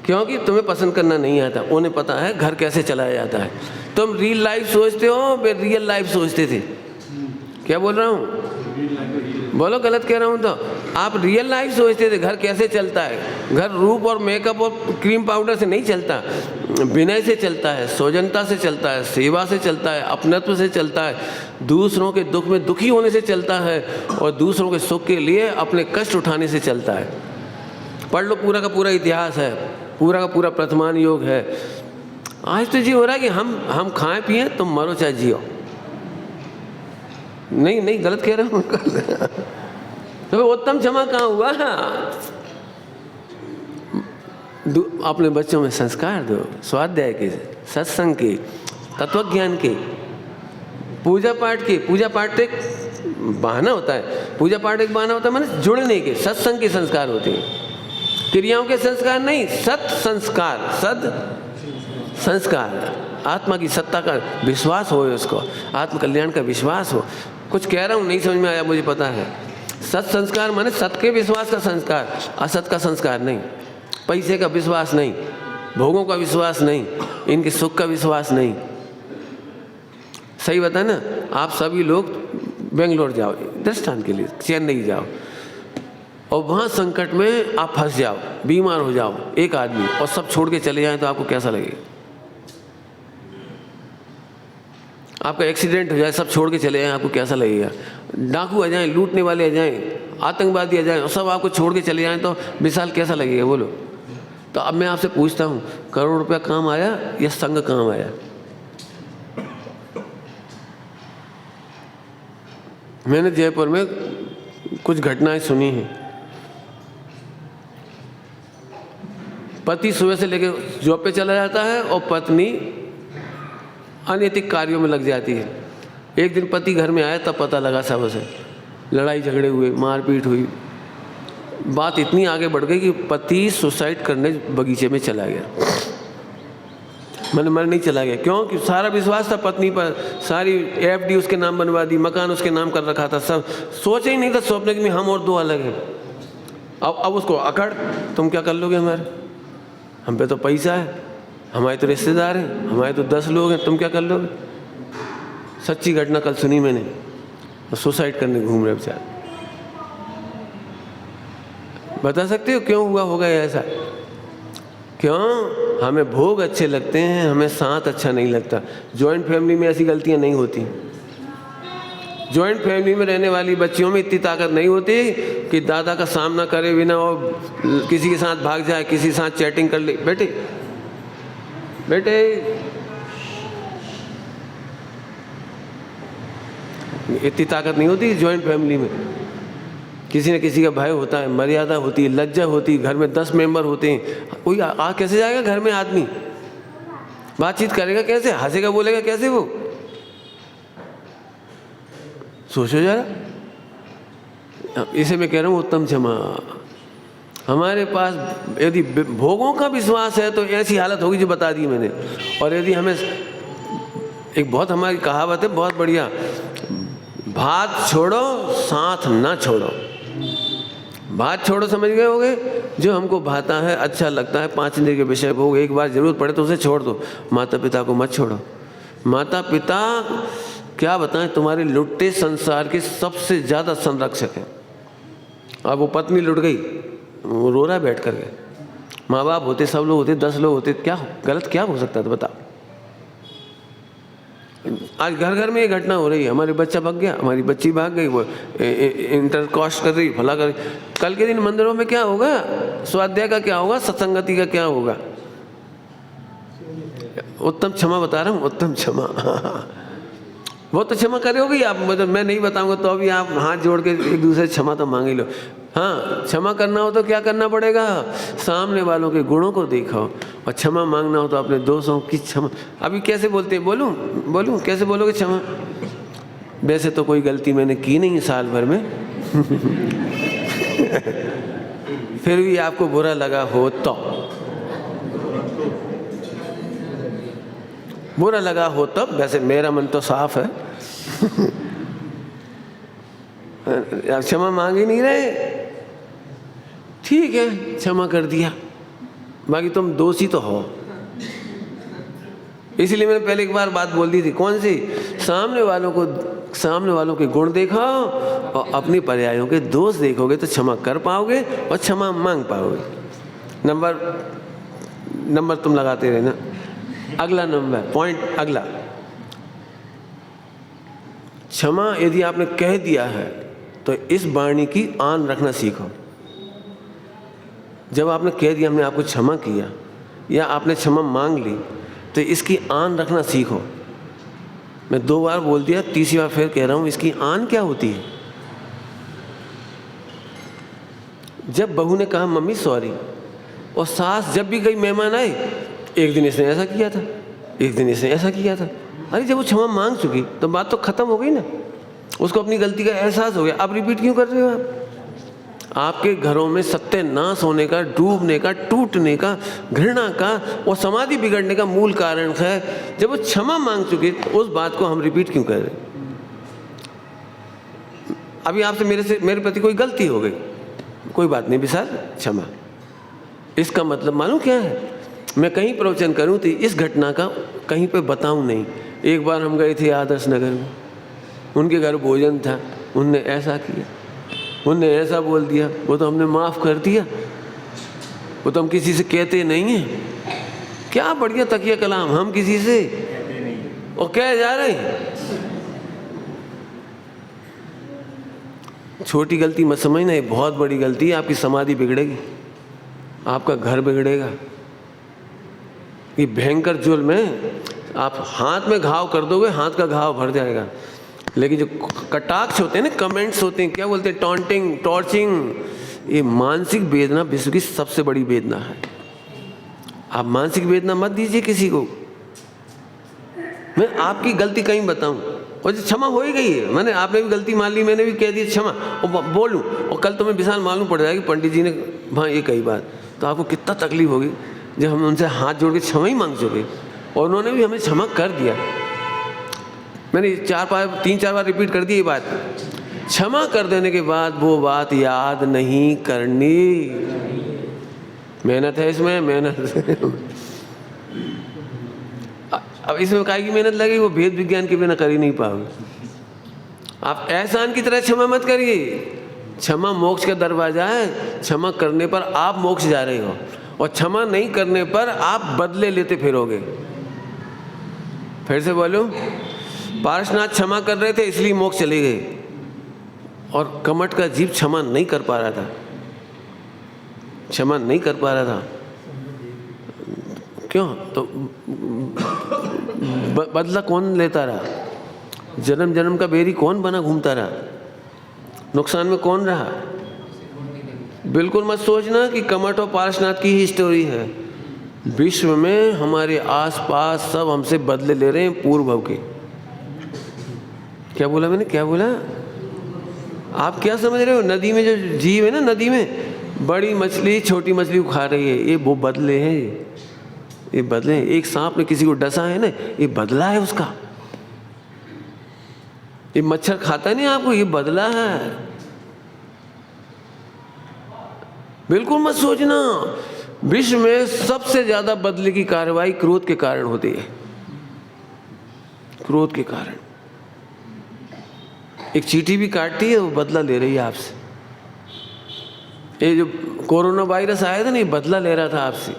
क्योंकि तुम्हें पसंद करना नहीं आता, उन्हें पता है घर कैसे चलाया जाता है। तुम रियल लाइफ सोचते हो, वे रियल लाइफ सोचते थे। क्या बोल रहा हूँ? बोलो गलत कह रहा हूँ तो? आप रियल लाइफ सोचते थे घर कैसे चलता है। घर रूप और मेकअप और क्रीम पाउडर से नहीं चलता, विनय से चलता है, सौजन्यता से चलता है, सेवा से चलता है, अपनत्व से चलता है, दूसरों के दुख में दुखी होने से चलता है, और दूसरों के सुख के लिए अपने कष्ट उठाने से चलता है। पढ़ लो, पूरा का पूरा इतिहास है, पूरा का पूरा वर्तमान योग है। आज तो जी हो रहा है कि हम खाएं पिएं, तुम मरो चाहे जियो। नहीं गलत कह रहा हूँ तो उत्तम क्षमा कहाँ हुआ? अपने बच्चों में संस्कार दो, स्वाध्याय के, सत्संग के, तत्वज्ञान के, पूजा पाठ के। पूजा पाठ एक बहाना होता है, पूजा पाठ एक बहाना होता है माने जुड़ने के। सत्संग के संस्कार होते हैं, क्रियाओं के संस्कार नहीं, सत संस्कार, सद संस्कार। आत्मा की सत्ता का विश्वास हो, उसको आत्म कल्याण का विश्वास हो। कुछ कह रहा हूँ नहीं समझ में आया मुझे पता है। सत संस्कार माने सत के विश्वास का संस्कार, असत का संस्कार नहीं। पैसे का विश्वास नहीं, भोगों का विश्वास नहीं, इनके सुख का विश्वास नहीं। सही बता ना? आप सभी लोग बेंगलोर जाओ दृष्टांत के लिए, चेन्नई जाओ, और वहाँ संकट में आप फंस जाओ, बीमार हो जाओ एक आदमी, और सब छोड़ के चले जाएं तो आपको कैसा लगेगा? आपका एक्सीडेंट हो जाए, सब छोड़ के चले जाएं, आपको कैसा लगेगा? डाकू आ जाएं, लूटने वाले आ जाएं, आतंकवादी आ जाएं, और सब आपको छोड़ के चले जाएं तो विशाल कैसा लगेगा? बोलो। तो अब मैं आपसे पूछता हूँ, करोड़ रुपया काम आया या संग काम आया? मैंने जयपुर में कुछ घटनाएं सुनी हैं। पति सुबह से लेकर जॉब पे चला जाता है और पत्नी अनैतिक कार्यों में लग जाती है। एक दिन पति घर में आया तब पता लगा सब से, लड़ाई झगड़े हुए, मारपीट हुई। बात इतनी आगे बढ़ गई कि पति सुसाइड करने बगीचे में चला गया। मर नहीं चला गया, क्यों? कि सारा विश्वास था पत्नी पर, सारी एफडी उसके नाम बनवा दी, मकान उसके नाम कर रखा था, सब सोचा ही नहीं था सपने में हम और दो अलग हैं। अब उसको अकड़, तुम क्या कर लोगे हमारे, हम पे तो पैसा है, हमारे तो रिश्तेदार हैं, हमारे तो 10 लोग हैं, तुम क्या कर लोगे? सच्ची घटना कल सुनी मैंने, सुसाइड करने घूम रहे बेचारे। बता सकते हो क्यों हुआ होगा ऐसा? क्यों? हमें भोग अच्छे लगते हैं, हमें साथ अच्छा नहीं लगता। जॉइंट फैमिली में ऐसी गलतियां नहीं होती। जॉइंट फैमिली में रहने वाली बच्चियों में इतनी ताकत नहीं होती कि दादा का सामना करे बिना और किसी के साथ भाग जाए, किसी के साथ चैटिंग कर ले। बेटे बेटे इतनी ताकत नहीं होती जॉइंट फैमिली में। किसी न किसी का भय होता है, मर्यादा होती है, लज्जा होती है। घर में 10 मेंबर होते हैं, कोई आ कैसे जाएगा घर में आदमी? बातचीत करेगा कैसे? हंसेगा बोलेगा कैसे वो? सोचो जरा। इसे मैं कह रहा हूँ उत्तम क्षमा। हमारे पास यदि भोगों का विश्वास है तो ऐसी हालत होगी जो बता दी मैंने। और यदि हमें एक बहुत हमारी कहावत है बहुत बढ़िया, भात छोड़ो साथ ना छोड़ो। भात छोड़ो समझ गए होगे? जो हमको भाता है, अच्छा लगता है, 5 इंद्रिय के विषय भोग, एक बार जरूरत पड़े तो उसे छोड़ दो। माता पिता को मत छोड़ो। माता पिता क्या बताएं, तुम्हारे लुट्टे संसार के सबसे ज़्यादा संरक्षक हैं। अब वो पत्नी लुट गई, वो रो रहा है बैठ कर के। माँ बाप होते, सब लोग होते, 10 लोग होते, क्या गलत क्या हो सकता था बताओ? आज घर घर में ये घटना हो रही है। हमारे बच्चा भाग गया, हमारी बच्ची भाग गई, वो इंटरकॉस्ट कर रही, भला कर रही। कल के दिन मंदिरों में क्या होगा? स्वाध्याय का क्या होगा? सत्संगति का क्या होगा? उत्तम क्षमा बता रहा हूँ, उत्तम क्षमा। वो तो क्षमा करोगी आप, मतलब मैं नहीं बताऊंगा तो अभी आप हाथ जोड़ के एक दूसरे से क्षमा तो मांग ही लो। हाँ, क्षमा करना हो तो क्या करना पड़ेगा? सामने वालों के गुणों को देखो। और क्षमा मांगना हो तो अपने दोषों की क्षमा। अभी कैसे बोलते हैं? बोलूं कैसे बोलोगे क्षमा? वैसे तो कोई गलती मैंने की नहीं साल भर में। फिर भी आपको बुरा लगा हो तो, बुरा लगा हो तब। वैसे मेरा मन तो साफ है। क्षमा मांग ही नहीं रहे, ठीक है क्षमा कर दिया, बाकी तुम दोषी तो हो। इसलिए मैंने पहले एक बार बात बोल दी थी। कौन सी? सामने वालों के गुण देखो और अपनी पर्यायों के दोष देखोगे तो क्षमा कर पाओगे और क्षमा मांग पाओगे। नंबर तुम लगाते रहना। अगला नंबर पॉइंट, अगला, क्षमा यदि आपने कह दिया है तो इस वाणी की आन रखना सीखो। जब आपने कह दिया हमने आपको क्षमा किया या आपने क्षमा मांग ली तो इसकी आन रखना सीखो। मैं 2 बार बोल दिया, तीसरी बार फिर कह रहा हूं, इसकी आन क्या होती है? जब बहू ने कहा मम्मी सॉरी, और सास जब भी गई मेहमान आए, एक दिन इसने ऐसा किया था, एक दिन इसने ऐसा किया था। अरे जब वो क्षमा मांग चुकी तो बात तो खत्म हो गई ना, उसको अपनी गलती का एहसास हो गया। अब रिपीट क्यों कर रहे हो आप? आपके घरों में सत्यानाश होने का, डूबने का, टूटने का, घृणा का और समाधि बिगड़ने का मूल कारण है जब वो क्षमा मांग चुके तो उस बात को हम रिपीट क्यों कर रहे? अभी आपसे मेरे प्रति कोई गलती हो गई, कोई बात नहीं विशाल, क्षमा। इसका मतलब मालूम क्या है? मैं कहीं प्रवचन करूं तो इस घटना का कहीं पे बताऊं नहीं। एक बार हम गए थे आदर्श नगर में, उनके घर भोजन था, उनने ऐसा किया, उनने ऐसा बोल दिया, वो तो हमने माफ़ कर दिया, वो तो हम किसी से कहते नहीं हैं। क्या बढ़िया तकिया कलाम, हम किसी से और कह जा रहे हैं। छोटी गलती मत समझना, ये बहुत बड़ी गलती है। आपकी समाधि बिगड़ेगी, आपका घर बिगड़ेगा। ये भयंकर जुल्म है। आप हाथ में घाव कर दोगे, हाथ का घाव भर जाएगा। लेकिन जो कटाक्ष होते हैं ना, कमेंट्स होते हैं, क्या बोलते हैं, टॉन्टिंग, टॉर्चिंग, ये मानसिक वेदना विश्व की सबसे बड़ी वेदना है। आप मानसिक वेदना मत दीजिए किसी को। मैं आपकी गलती कहीं बताऊं और क्षमा हो ही गई है, मैंने, आपने भी गलती मान ली, मैंने भी कह दी क्षमा, और बोलूं और कल तुम्हें विशाल मालूम पड़ जाएगी पंडित जी ने वहाँ ये कही बात, तो आपको कितना तकलीफ होगी जब हम उनसे हाथ जोड़ के क्षमा ही मांग चुके और उन्होंने भी हमें क्षमा कर दिया। मैंने 3-4 बार रिपीट कर दी ये बात। क्षमा कर देने के बाद वो बात याद नहीं करनी। मेहनत है इसमें, मेहनत। अब इसमें काहे की मेहनत लगेगी? वो भेद विज्ञान के बिना कर ही नहीं पाओगे। आप एहसान की तरह क्षमा मत करिए। क्षमा मोक्ष का दरवाजा है। क्षमा करने पर आप मोक्ष जा रहे हो और क्षमा नहीं करने पर आप बदले लेते फिरोगे। फिर से बोलूं, पार्श्वनाथ क्षमा कर रहे थे इसलिए मोक्ष चले गए, और कमठ का जीव क्षमा नहीं कर पा रहा था, क्षमा नहीं कर पा रहा था। क्यों? तो बदला कौन लेता रहा? जन्म जन्म का बेरी कौन बना घूमता रहा? नुकसान में कौन रहा? बिल्कुल मत सोचना कि कमठ और पार्श्वनाथ की ही स्टोरी है। विश्व में हमारे आसपास सब हमसे बदले ले रहे हैं पूर्व भव के। क्या बोला मैंने? क्या बोला? आप क्या समझ रहे हो? नदी में जो जीव है ना, नदी में बड़ी मछली छोटी मछली को खा रही है, ये वो बदले हैं, ये बदले हैं। एक सांप ने किसी को डसा है ना, ये बदला है उसका। ये मच्छर खाता नहीं आपको, ये बदला है। बिल्कुल मत सोचना। विश्व में सबसे ज्यादा बदले की कार्रवाई क्रोध के कारण होती है, क्रोध के कारण। एक चींटी भी काटती है, वो बदला ले रही है आपसे। ये जो कोरोना वायरस आया था ना, ये बदला ले रहा था आपसे।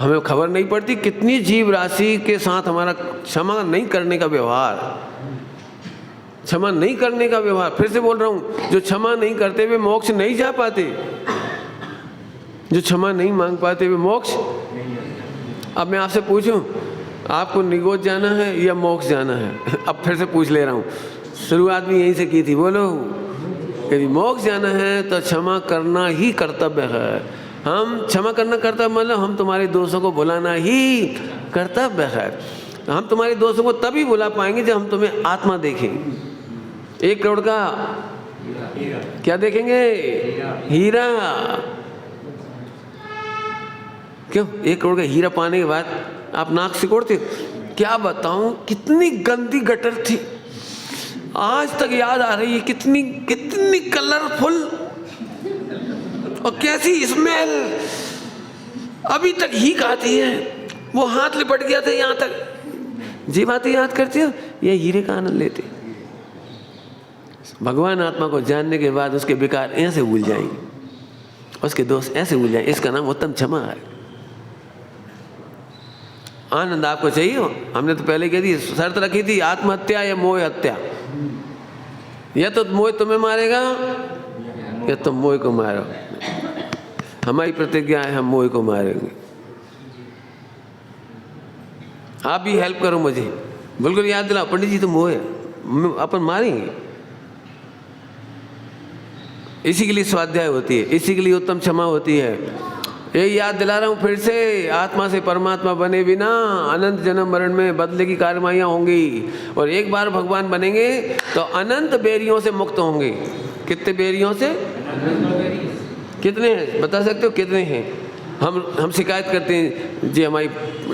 हमें खबर नहीं पड़ती कितनी जीव राशि के साथ हमारा क्षमा नहीं करने का व्यवहार, क्षमा नहीं करने का व्यवहार। फिर से बोल रहा हूं, जो क्षमा नहीं करते वे मोक्ष नहीं जा पाते, जो क्षमा नहीं मांग पाते वे मोक्ष। अब मैं आपसे पूछूं, आपको निगोज जाना है या मोक्ष जाना है? अब फिर से पूछ ले रहा हूं, शुरुआत भी यहीं से की थी। बोलो, यदि मोक्ष जाना है तो क्षमा करना ही कर्तव्य है। हम क्षमा करना कर्तव्य मतलब हम तुम्हारे दोस्तों को बुलाना ही कर्तव्य है। हम तुम्हारे दोस्तों को तभी बुला पाएंगे जब हम तुम्हें आत्मा देखेंगे। 1 करोड़ का क्या देखेंगे? हीरा। क्यों? 1 करोड़ का हीरा पाने के बाद आप नाक सिकोड़ते? क्या बताऊं, कितनी गंदी गटर थी, आज तक याद आ रही है। कितनी कितनी कलरफुल और कैसी स्मेल, अभी तक ही आती है। वो हाथ लिपट गया था यहाँ तक। जी बातें याद करते हो, ये हीरे का आनंद लेते। भगवान आत्मा को जानने के बाद उसके विकार ऐसे भूल जाएंगे, उसके दोस्त ऐसे भूल जाएंगे। इसका नाम उत्तम क्षमा है। आनंद आपको चाहिए हो? हमने तो पहले कह दी, शर्त रखी थी, आत्महत्या या मोह हत्या। या तो मोह तुम्हें मारेगा या तुम मोह को मारो। हमारी प्रतिज्ञा है, हम मोह को मारेंगे। आप भी हेल्प करो मुझे, बिल्कुल याद दिलाओ। पंडित जी तो मोह है, अपन मारेंगे। इसी के लिए स्वाध्याय होती है, इसी के लिए उत्तम क्षमा होती है। यही याद दिला रहा हूँ फिर से, आत्मा से परमात्मा बने बिना अनंत जन्म मरण में बदले की कार्रवाइयाँ होंगी। और एक बार भगवान बनेंगे तो अनंत बेरियों से मुक्त होंगे। कितने बेरियों से? कितने हैं बता सकते हो? कितने हैं? हम शिकायत करते हैं जी, हमारी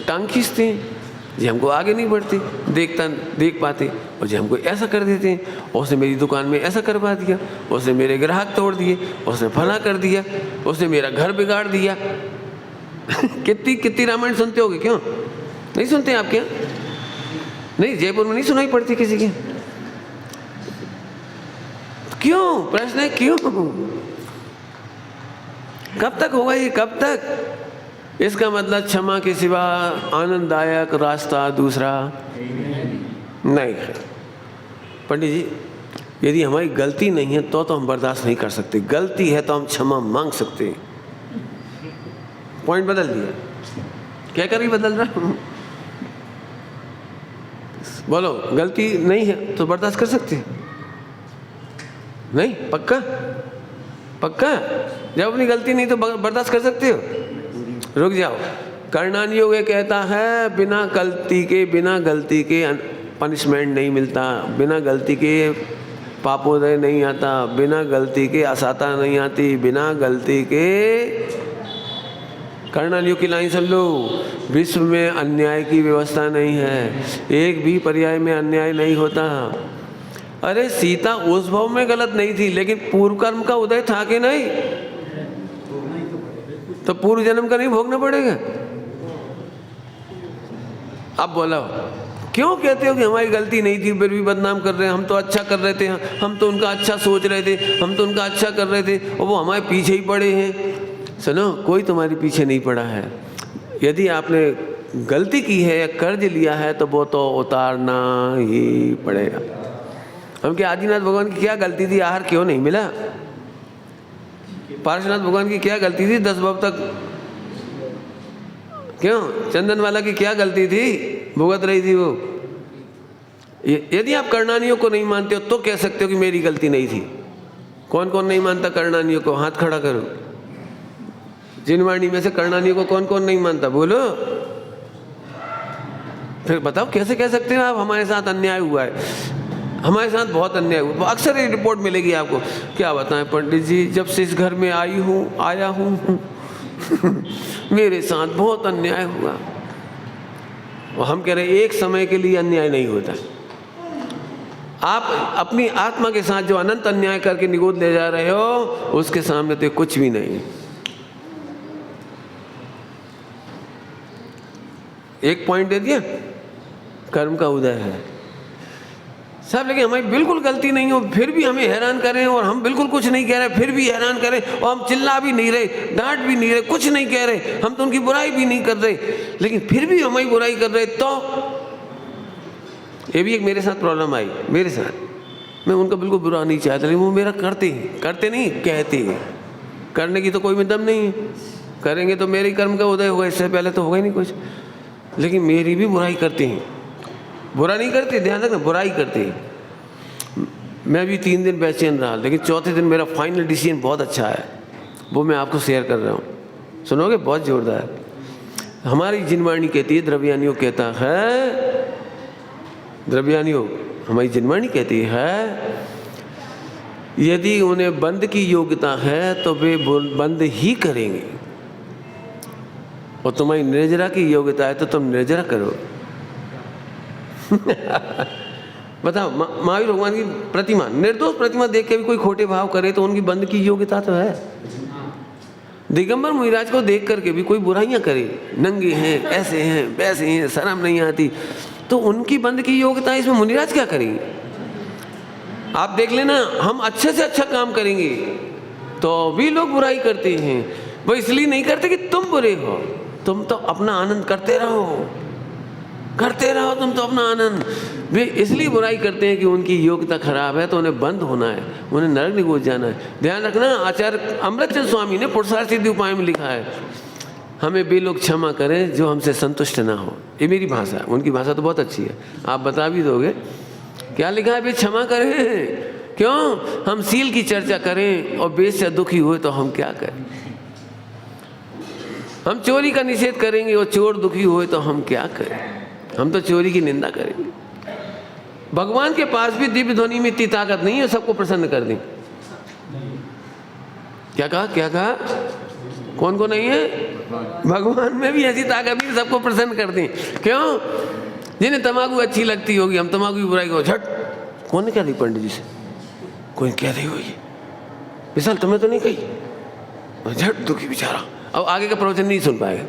टांग खींचते हैं जी, हमको आगे नहीं बढ़ती देख पाते, और जी हमको ऐसा कर देते हैं, उसने मेरी दुकान में ऐसा करवा दिया, उसने मेरे ग्राहक तोड़ दिए, उसने फला कर दिया, उसने मेरा घर बिगाड़ दिया। कितनी कितनी रामायण सुनते होगे? क्यों नहीं सुनते आप? क्या नहीं, जयपुर में नहीं सुनाई पड़ती किसी की? क्यों? प्रश्न है क्यों? कब तक होगा ये? कब तक? इसका मतलब क्षमा के सिवा आनंददायक रास्ता दूसरा नहीं है। पंडित जी, यदि हमारी गलती नहीं है तो हम बर्दाश्त नहीं कर सकते, गलती है तो हम क्षमा मांग सकते हैं। पॉइंट बदल दिया, क्या कर रही? बदल रहा हूं। बोलो, गलती नहीं है तो बर्दाश्त कर सकते हैं? नहीं? पक्का? पक्का? जब अपनी गलती नहीं तो बर्दाश्त कर सकते हो? रुक जाओ। कर्णान योग ये कहता है, बिना गलती के पनिशमेंट नहीं मिलता, बिना गलती के पापोदय नहीं आता, बिना गलती के असाता नहीं आती, बिना गलती के। कर्णान योग की लाइन सुन लो, विश्व में अन्याय की व्यवस्था नहीं है, एक भी पर्याय में अन्याय नहीं होता। अरे सीता उस भाव में गलत नहीं थी, लेकिन पूर्व कर्म का उदय था कि नहीं? तो पूर्व जन्म का नहीं भोगना पड़ेगा? अब बोलो, क्यों कहते हो कि हमारी गलती नहीं थी फिर भी बदनाम कर रहे हैं? हम तो अच्छा कर रहे थे, हम तो उनका अच्छा सोच रहे थे, हम तो उनका अच्छा कर रहे थे, और वो हमारे पीछे ही पड़े हैं। सुनो, कोई तुम्हारे पीछे नहीं पड़ा है। यदि आपने गलती की है या कर्ज लिया है तो वो तो उतारना ही पड़ेगा। हम क्या आदिनाथ भगवान की क्या गलती थी, आहार क्यों नहीं मिला? पार्श्वनाथ भगवान की क्या गलती थी 10 भव तक, क्यों? चंदन वाला की क्या गलती थी, भुगत रही थी वो। यदि आप कर्णानियों को नहीं मानते हो तो कह सकते हो कि मेरी गलती नहीं थी। कौन कौन नहीं मानता कर्णानियों को? हाथ खड़ा करो। जिनवाणी में से कर्णानियों को कौन कौन नहीं मानता, बोलो। फिर बताओ कैसे कह सकते हो आप हमारे साथ अन्याय हुआ है? हमारे साथ बहुत अन्याय हुआ। अक्सर ये रिपोर्ट मिलेगी आपको। क्या बताएं पंडित जी, जब से इस घर में आया हूँ मेरे साथ बहुत अन्याय हुआ। और हम कह रहे एक समय के लिए अन्याय नहीं होता। आप अपनी आत्मा के साथ जो अनंत अन्याय करके निगोद ले जा रहे हो उसके सामने तो कुछ भी नहीं। एक पॉइंट दे दिया, कर्म का उदय है सब। लेकिन हमारी बिल्कुल गलती नहीं हो फिर भी हमें हैरान करें, और हम बिल्कुल कुछ नहीं कह रहे फिर भी हैरान करें, और हम चिल्ला भी नहीं रहे, डांट भी नहीं रहे, कुछ नहीं कह रहे, हम तो उनकी बुराई भी नहीं कर रहे, लेकिन फिर भी हमारी बुराई कर रहे। तो ये भी एक मेरे साथ प्रॉब्लम आई। मेरे साथ, मैं उनका बिल्कुल बुरा नहीं चाहता, लेकिन वो मेरा करते नहीं कहते हैं। करने की तो कोई में दम नहीं है, करेंगे तो मेरे कर्म का उदय होगा, इससे पहले तो होगा ही नहीं कुछ। लेकिन मेरी भी बुराई करते हैं, बुरा नहीं करते, ध्यान रखना, बुराई करते हैं। मैं भी 3 दिन बेचैन रहा, लेकिन चौथे दिन मेरा फाइनल डिसीजन बहुत अच्छा है, वो मैं आपको शेयर कर रहा हूँ, सुनोगे? बहुत जोरदार। हमारी जिनवाणी कहती है, द्रव्यानियों कहता है, द्रव्यानियों हमारी जिनवाणी कहती है, यदि उन्हें बंद की योग्यता है तो वे बंद ही करेंगे, और तुम्हारी निर्जरा की योग्यता है तो तुम निर्जरा करो। बताओ, महावीर भगवान की प्रतिमा, निर्दोष प्रतिमा देख के भी कोई खोटे भाव करे तो उनकी बंद की योग्यता तो है। दिगंबर मुनिराज को देख करके भी कोई बुराइयां करे, नंगे हैं, ऐसे हैं, वैसे हैं, शर्म नहीं आती, तो उनकी बंद की योग्यता है, इसमें मुनिराज क्या करेंगे? आप देख लेना, हम अच्छे से अच्छा काम करेंगे तो भी लोग बुराई करते हैं। वो इसलिए नहीं करते कि तुम बुरे हो, तुम तो अपना आनंद करते रहो तुम तो अपना आनंद। वे इसलिए बुराई करते हैं कि उनकी योग्यता खराब है, तो उन्हें बंद होना है, उन्हें नरक निगोज जाना है। ध्यान रखना, आचार्य अमृतचंद स्वामी ने पुरुषार्थ सिद्धि उपाय में लिखा है, हमें वे लोग क्षमा करें जो हमसे संतुष्ट ना हो। ये मेरी भाषा है, उनकी भाषा तो बहुत अच्छी है, आप बता भी दोगे। क्या लिखा है? वे क्षमा करें। क्यों? हम सील की चर्चा करें और बेच से दुखी हुए तो हम क्या करें? हम चोरी का निषेध करेंगे और चोर दुखी हुए तो हम क्या करें? हम तो चोरी की निंदा करेंगे। भगवान के पास भी दिव्य ध्वनि में इतनी ताकत नहीं है सबको प्रसन्न कर दें। क्या कहा? कौन को नहीं है? भगवान में भी ऐसी ताकत नहीं सबको प्रसन्न कर दें। क्यों? जिन्हें तम्बाकू अच्छी लगती होगी, हम तम्बाकू की बुराई को झट, कौन ने कह दी पंडित जी से? कोई कह रही होगी, विशाल तुम्हें तो नहीं कही, झट दुखी बेचारा, अब आगे का प्रवचन नहीं सुन पाएगा।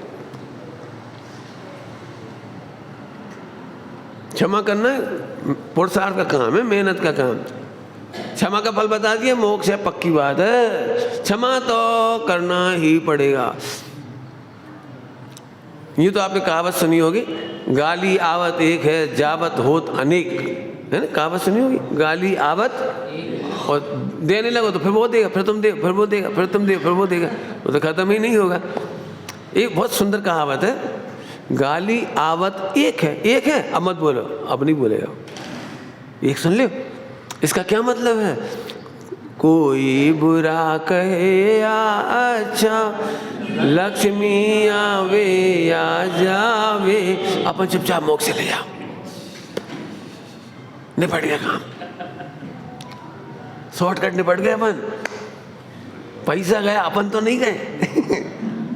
क्षमा करना पुरुषार्थ का काम है, मेहनत का काम। क्षमा का फल बता दिया, मोक्ष है, पक्की बात है, क्षमा तो करना ही पड़ेगा। ये तो आपने कहावत सुनी होगी, गाली आवत एक है, जावत होत अनेक, है ना? कहावत सुनी होगी, गाली आवत, और देने लगो तो फिर वो देगा, फिर तुम दे, फिर वो देगा, फिर तुम दे, फिर वो देगा, वो तो खत्म ही नहीं होगा। एक बहुत सुंदर कहावत है, गाली आवत एक है, अब मत बोलो, अब नहीं बोलेगा, एक सुन लो। इसका क्या मतलब है? कोई बुरा कहे या अच्छा, लक्ष्मी आवे या जावे, अपन चुपचाप मोक्ष से ले जाओ, निपट गया काम, शॉर्टकट निपट गया, अपन पैसा गया, अपन तो नहीं गए।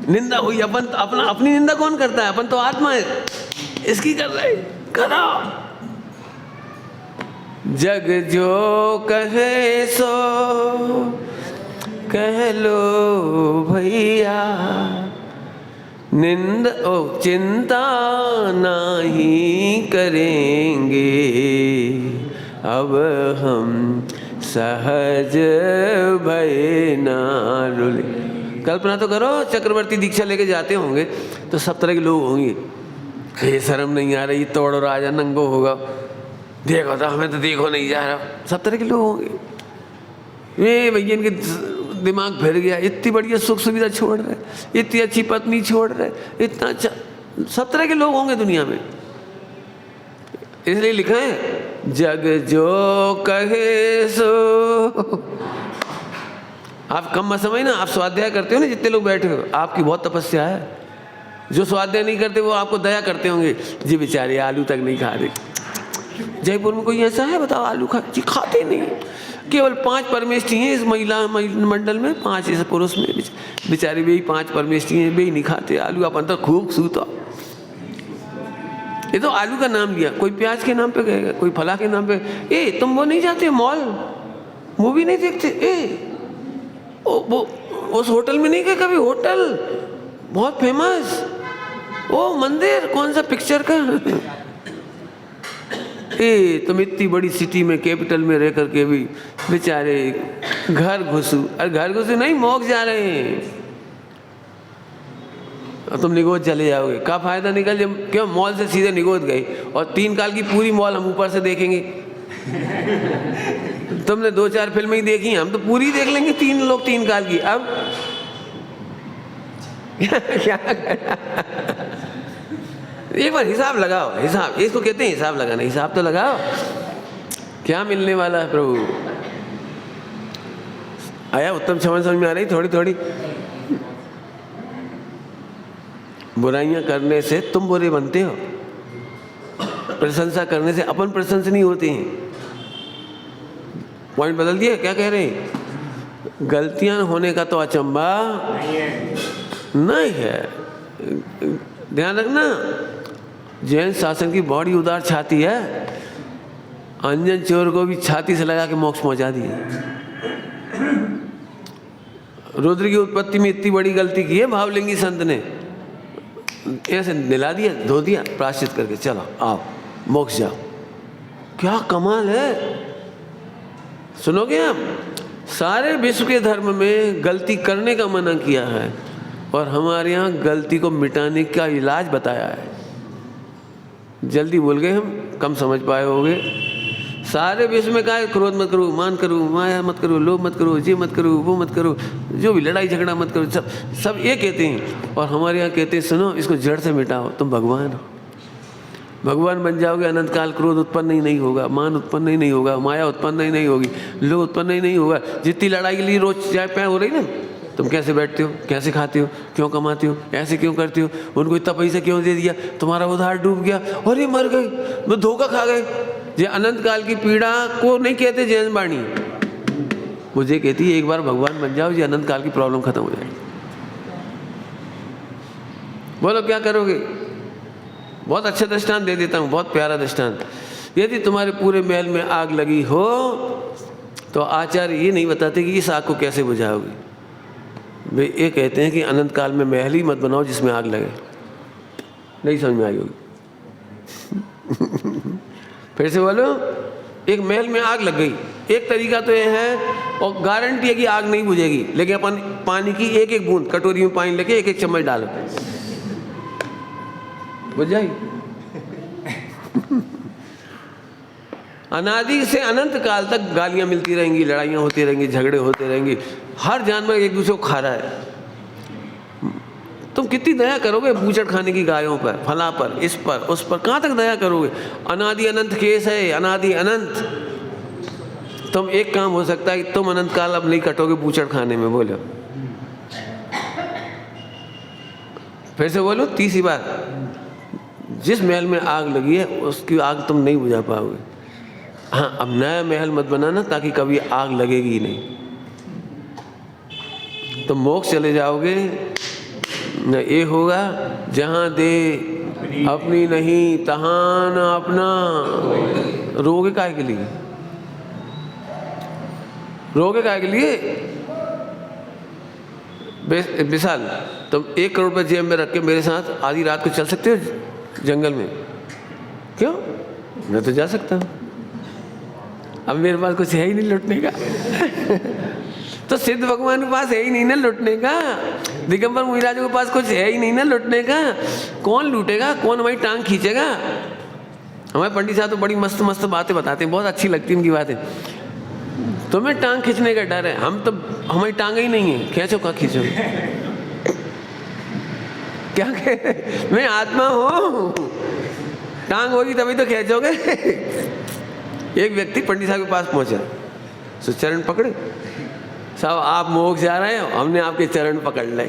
निंदा हुई, अपन तो अपनी निंदा कौन करता है? अपन तो आत्मा है, इसकी कर रहे, करो। जग जो कहे सो कह लो भैया, चिंता नहीं करेंगे अब हम, सहज भय ना रुले। कल्पना तो करो, चक्रवर्ती दीक्षा लेके जाते होंगे तो सब तरह के लोग होंगे, ये शर्म नहीं आ रही, तोड़ो राजा नंगो होगा, देखो तो हमें तो देखो नहीं जा रहा। सब तरह के लोग होंगे। ये भैया इनके दिमाग फिर गया, इतनी बढ़िया सुख सुविधा छोड़ रहे, इतनी अच्छी पत्नी छोड़ रहे, इतना अच्छा, सब तरह के लोग होंगे दुनिया में। इसलिए लिखा है जग जो कहे सो। आप कम मत समझ ना, आप स्वाध्याय करते हो ना, जितने लोग बैठे हो, आपकी बहुत तपस्या है। जो स्वाध्याय नहीं करते वो आपको दया करते होंगे, जी बेचारे आलू तक नहीं खा रहे। जयपुर में कोई ऐसा है बताओ, आलू जी खाते नहीं। केवल 5 परमेष्ठी हैं इस महिला मंडल में, 5 इस पुरुष में, बेचारे वे ही 5 परमेष्ठी हैं, वे ही नहीं खाते आलू। आप अंदर खूब सूता। ये तो आलू का नाम लिया, कोई प्याज के नाम पे कहेगा, कोई फला के नाम पे। ए तुम वो नहीं जाते मॉल, मूवी नहीं देखते? वो उस होटल में नहीं गए कभी? होटल बहुत फेमस, ओ मंदिर कौन सा पिक्चर का। तुम इतनी बड़ी सिटी में, कैपिटल में रह करके भी बेचारे घर घुसू, और घर घुसू नहीं, मोक्ष जा रहे हैं। और तुम निगोद चले जाओगे, क्या फायदा निकल जब, क्यों मॉल से सीधे निगोद गए, और 3 काल की पूरी मॉल हम ऊपर से देखेंगे। तुमने 2-4 फिल्में ही देखी, हम तो पूरी देख लेंगे 3 काल की। अब क्या एक बार हिसाब लगाओ, हिसाब, इसको कहते हैं हिसाब लगाना। हिसाब तो लगाओ, क्या मिलने वाला है प्रभु। आया उत्तम समझ में आ रही? थोड़ी थोड़ी बुराइयां करने से तुम बुरे बनते हो, प्रशंसा करने से अपन प्रशंसनीय होते हैं। पॉइंट बदल दिया, क्या कह रहे हैं? गलतियां होने का तो अचंबा नहीं है। ध्यान रखना, जैन शासन की बड़ी उदार छाती है। अंजन चोर को भी छाती से लगा के मोक्ष पहुंचा दिया। रुद्र की उत्पत्ति में इतनी बड़ी गलती की है भावलिंगी संत ने, ऐसे दिला दिया, धो दिया, प्रायश्चित करके चलो आओ मोक्ष जाओ। क्या कमाल है। सुनोगे आप, सारे विश्व के धर्म में गलती करने का मना किया है, और हमारे यहाँ गलती को मिटाने का इलाज बताया है। जल्दी बोल गए हम, कम समझ पाए होगे। सारे विश्व में कहा है क्रोध मत करो, मान करो, माया मत करो, लोभ मत करो, ये मत करो, वो मत करो, जो भी लड़ाई झगड़ा मत करो, सब ये कहते हैं। और हमारे यहाँ कहते हैं सुनो, इसको जड़ से मिटाओ, तुम भगवान हो, भगवान बन जाओगे, अनंत काल क्रोध उत्पन्न ही नहीं होगा, मान उत्पन्न ही नहीं होगा, माया उत्पन्न ही नहीं होगी, लोभ उत्पन्न ही नहीं होगा। जितनी लड़ाई के लिए रोज चाय पे हो रही ना, तुम कैसे बैठते हो, कैसे खाते हो, क्यों कमाते हो, ऐसे क्यों करते हो, उनको इतना पैसा क्यों दे दिया, तुम्हारा उधार डूब गया, और ये मर गए, वो धोखा खा गए। ये अनंत काल की पीड़ा को नहीं कहते जैन वाणी, मुझे कहती है एक बार भगवान बन जाओ, ये अनंत काल की प्रॉब्लम खत्म हो जाएगी। बोलो क्या करोगे? बहुत अच्छा दृष्टांत दे देता हूँ, बहुत प्यारा दृष्टांत। यदि तुम्हारे पूरे महल में आग लगी हो तो आचार्य ये नहीं बताते कि इस आग को कैसे बुझाओगे। वे ये कहते हैं कि अनंत काल में महल ही मत बनाओ जिसमें आग लगे। नहीं समझ में आई होगी। फिर से बोलो, एक महल में आग लग गई, एक तरीका तो ये है, और गारंटी है कि आग नहीं बुझेगी, लेकिन अपन पानी की एक एक बूंद कटोरी में पानी लेके एक एक चम्मच डालो, बुझ जाएगी। अनादि से अनंत काल तक गालियां मिलती रहेंगी, लड़ाइयां होती रहेंगी, झगड़े होते रहेंगे, हर जानवर एक दूसरे को खा रहा है। तुम कितनी दया करोगे बूचड़ खाने की गायों पर, फला पर, इस पर, उस पर, कहाँ तक दया करोगे? अनादि अनंत केस है, अनादि अनंत। तुम एक काम हो सकता है कि तुम अनंत काल अब नहीं कटोगे बूचड़ खाने में। बोलो फिर से बोलो, तीसरी बार, जिस महल में आग लगी है उसकी आग तुम नहीं बुझा पाओगे। हाँ, अब नया महल मत बनाना ताकि कभी आग लगेगी ही नहीं। तो मोक्ष चले जाओगे न, ये होगा जहाँ दे अपनी नहीं तहाँ न अपना। रोगे काहे के लिए? रोगे काहे के लिए? विशाल, तुम 1 करोड़ रुपये जेब में रख के मेरे साथ आधी रात को चल सकते हो जंगल में? क्यों? मैं तो जा सकता हूँ, अब मेरे पास कुछ है ही नहीं लुटने का। तो सिद्ध भगवान के पास है ही नहीं ना लुटने का। दिगंबर मुनिराजों के पास कुछ है ही नहीं ना लूटने का। कौन लूटेगा, कौन हमारी टांग खींचेगा? हमारे पंडित साहब तो बड़ी मस्त मस्त बातें बताते हैं, बहुत अच्छी लगती है उनकी बातें। तुम्हें टांग खींचने का डर है, हम तो हमारी टांग ही नहीं है, खींचो का खींचो। क्या कहे, मैं आत्मा हूँ, टांग होगी तभी तो खींचोगे। एक व्यक्ति पंडित साहब के पास पहुंचा, तो चरण पकड़े, साहब आप मोक्ष जा रहे हो, हमने आपके चरण पकड़ ले।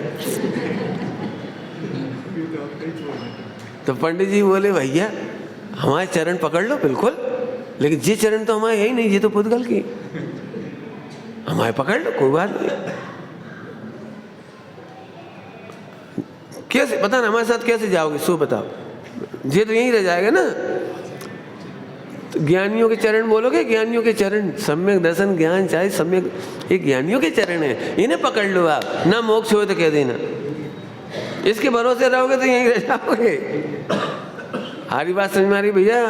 तो पंडित जी बोले भैया हमारे चरण पकड़ लो बिल्कुल, लेकिन ये चरण तो हमारे यही नहीं, ये तो पुद्गल की, हमारे पकड़ लो कोई बात नहीं। कैसे पता ना हमारे साथ कैसे जाओगे, सो बताओ, ये तो यहीं रह जाएगा ना। तो ज्ञानियों के चरण बोलोगे, ज्ञानियों के चरण, सम्यक दर्शन ज्ञान चाहे सम्यक, ये ज्ञानियों के चरण है, इन्हें पकड़ लो आप, ना मोक्ष हो तो कह देना। इसके भरोसे रहोगे तो यहीं रह जाओगे। हमारी बात समझ में आ रही भैया?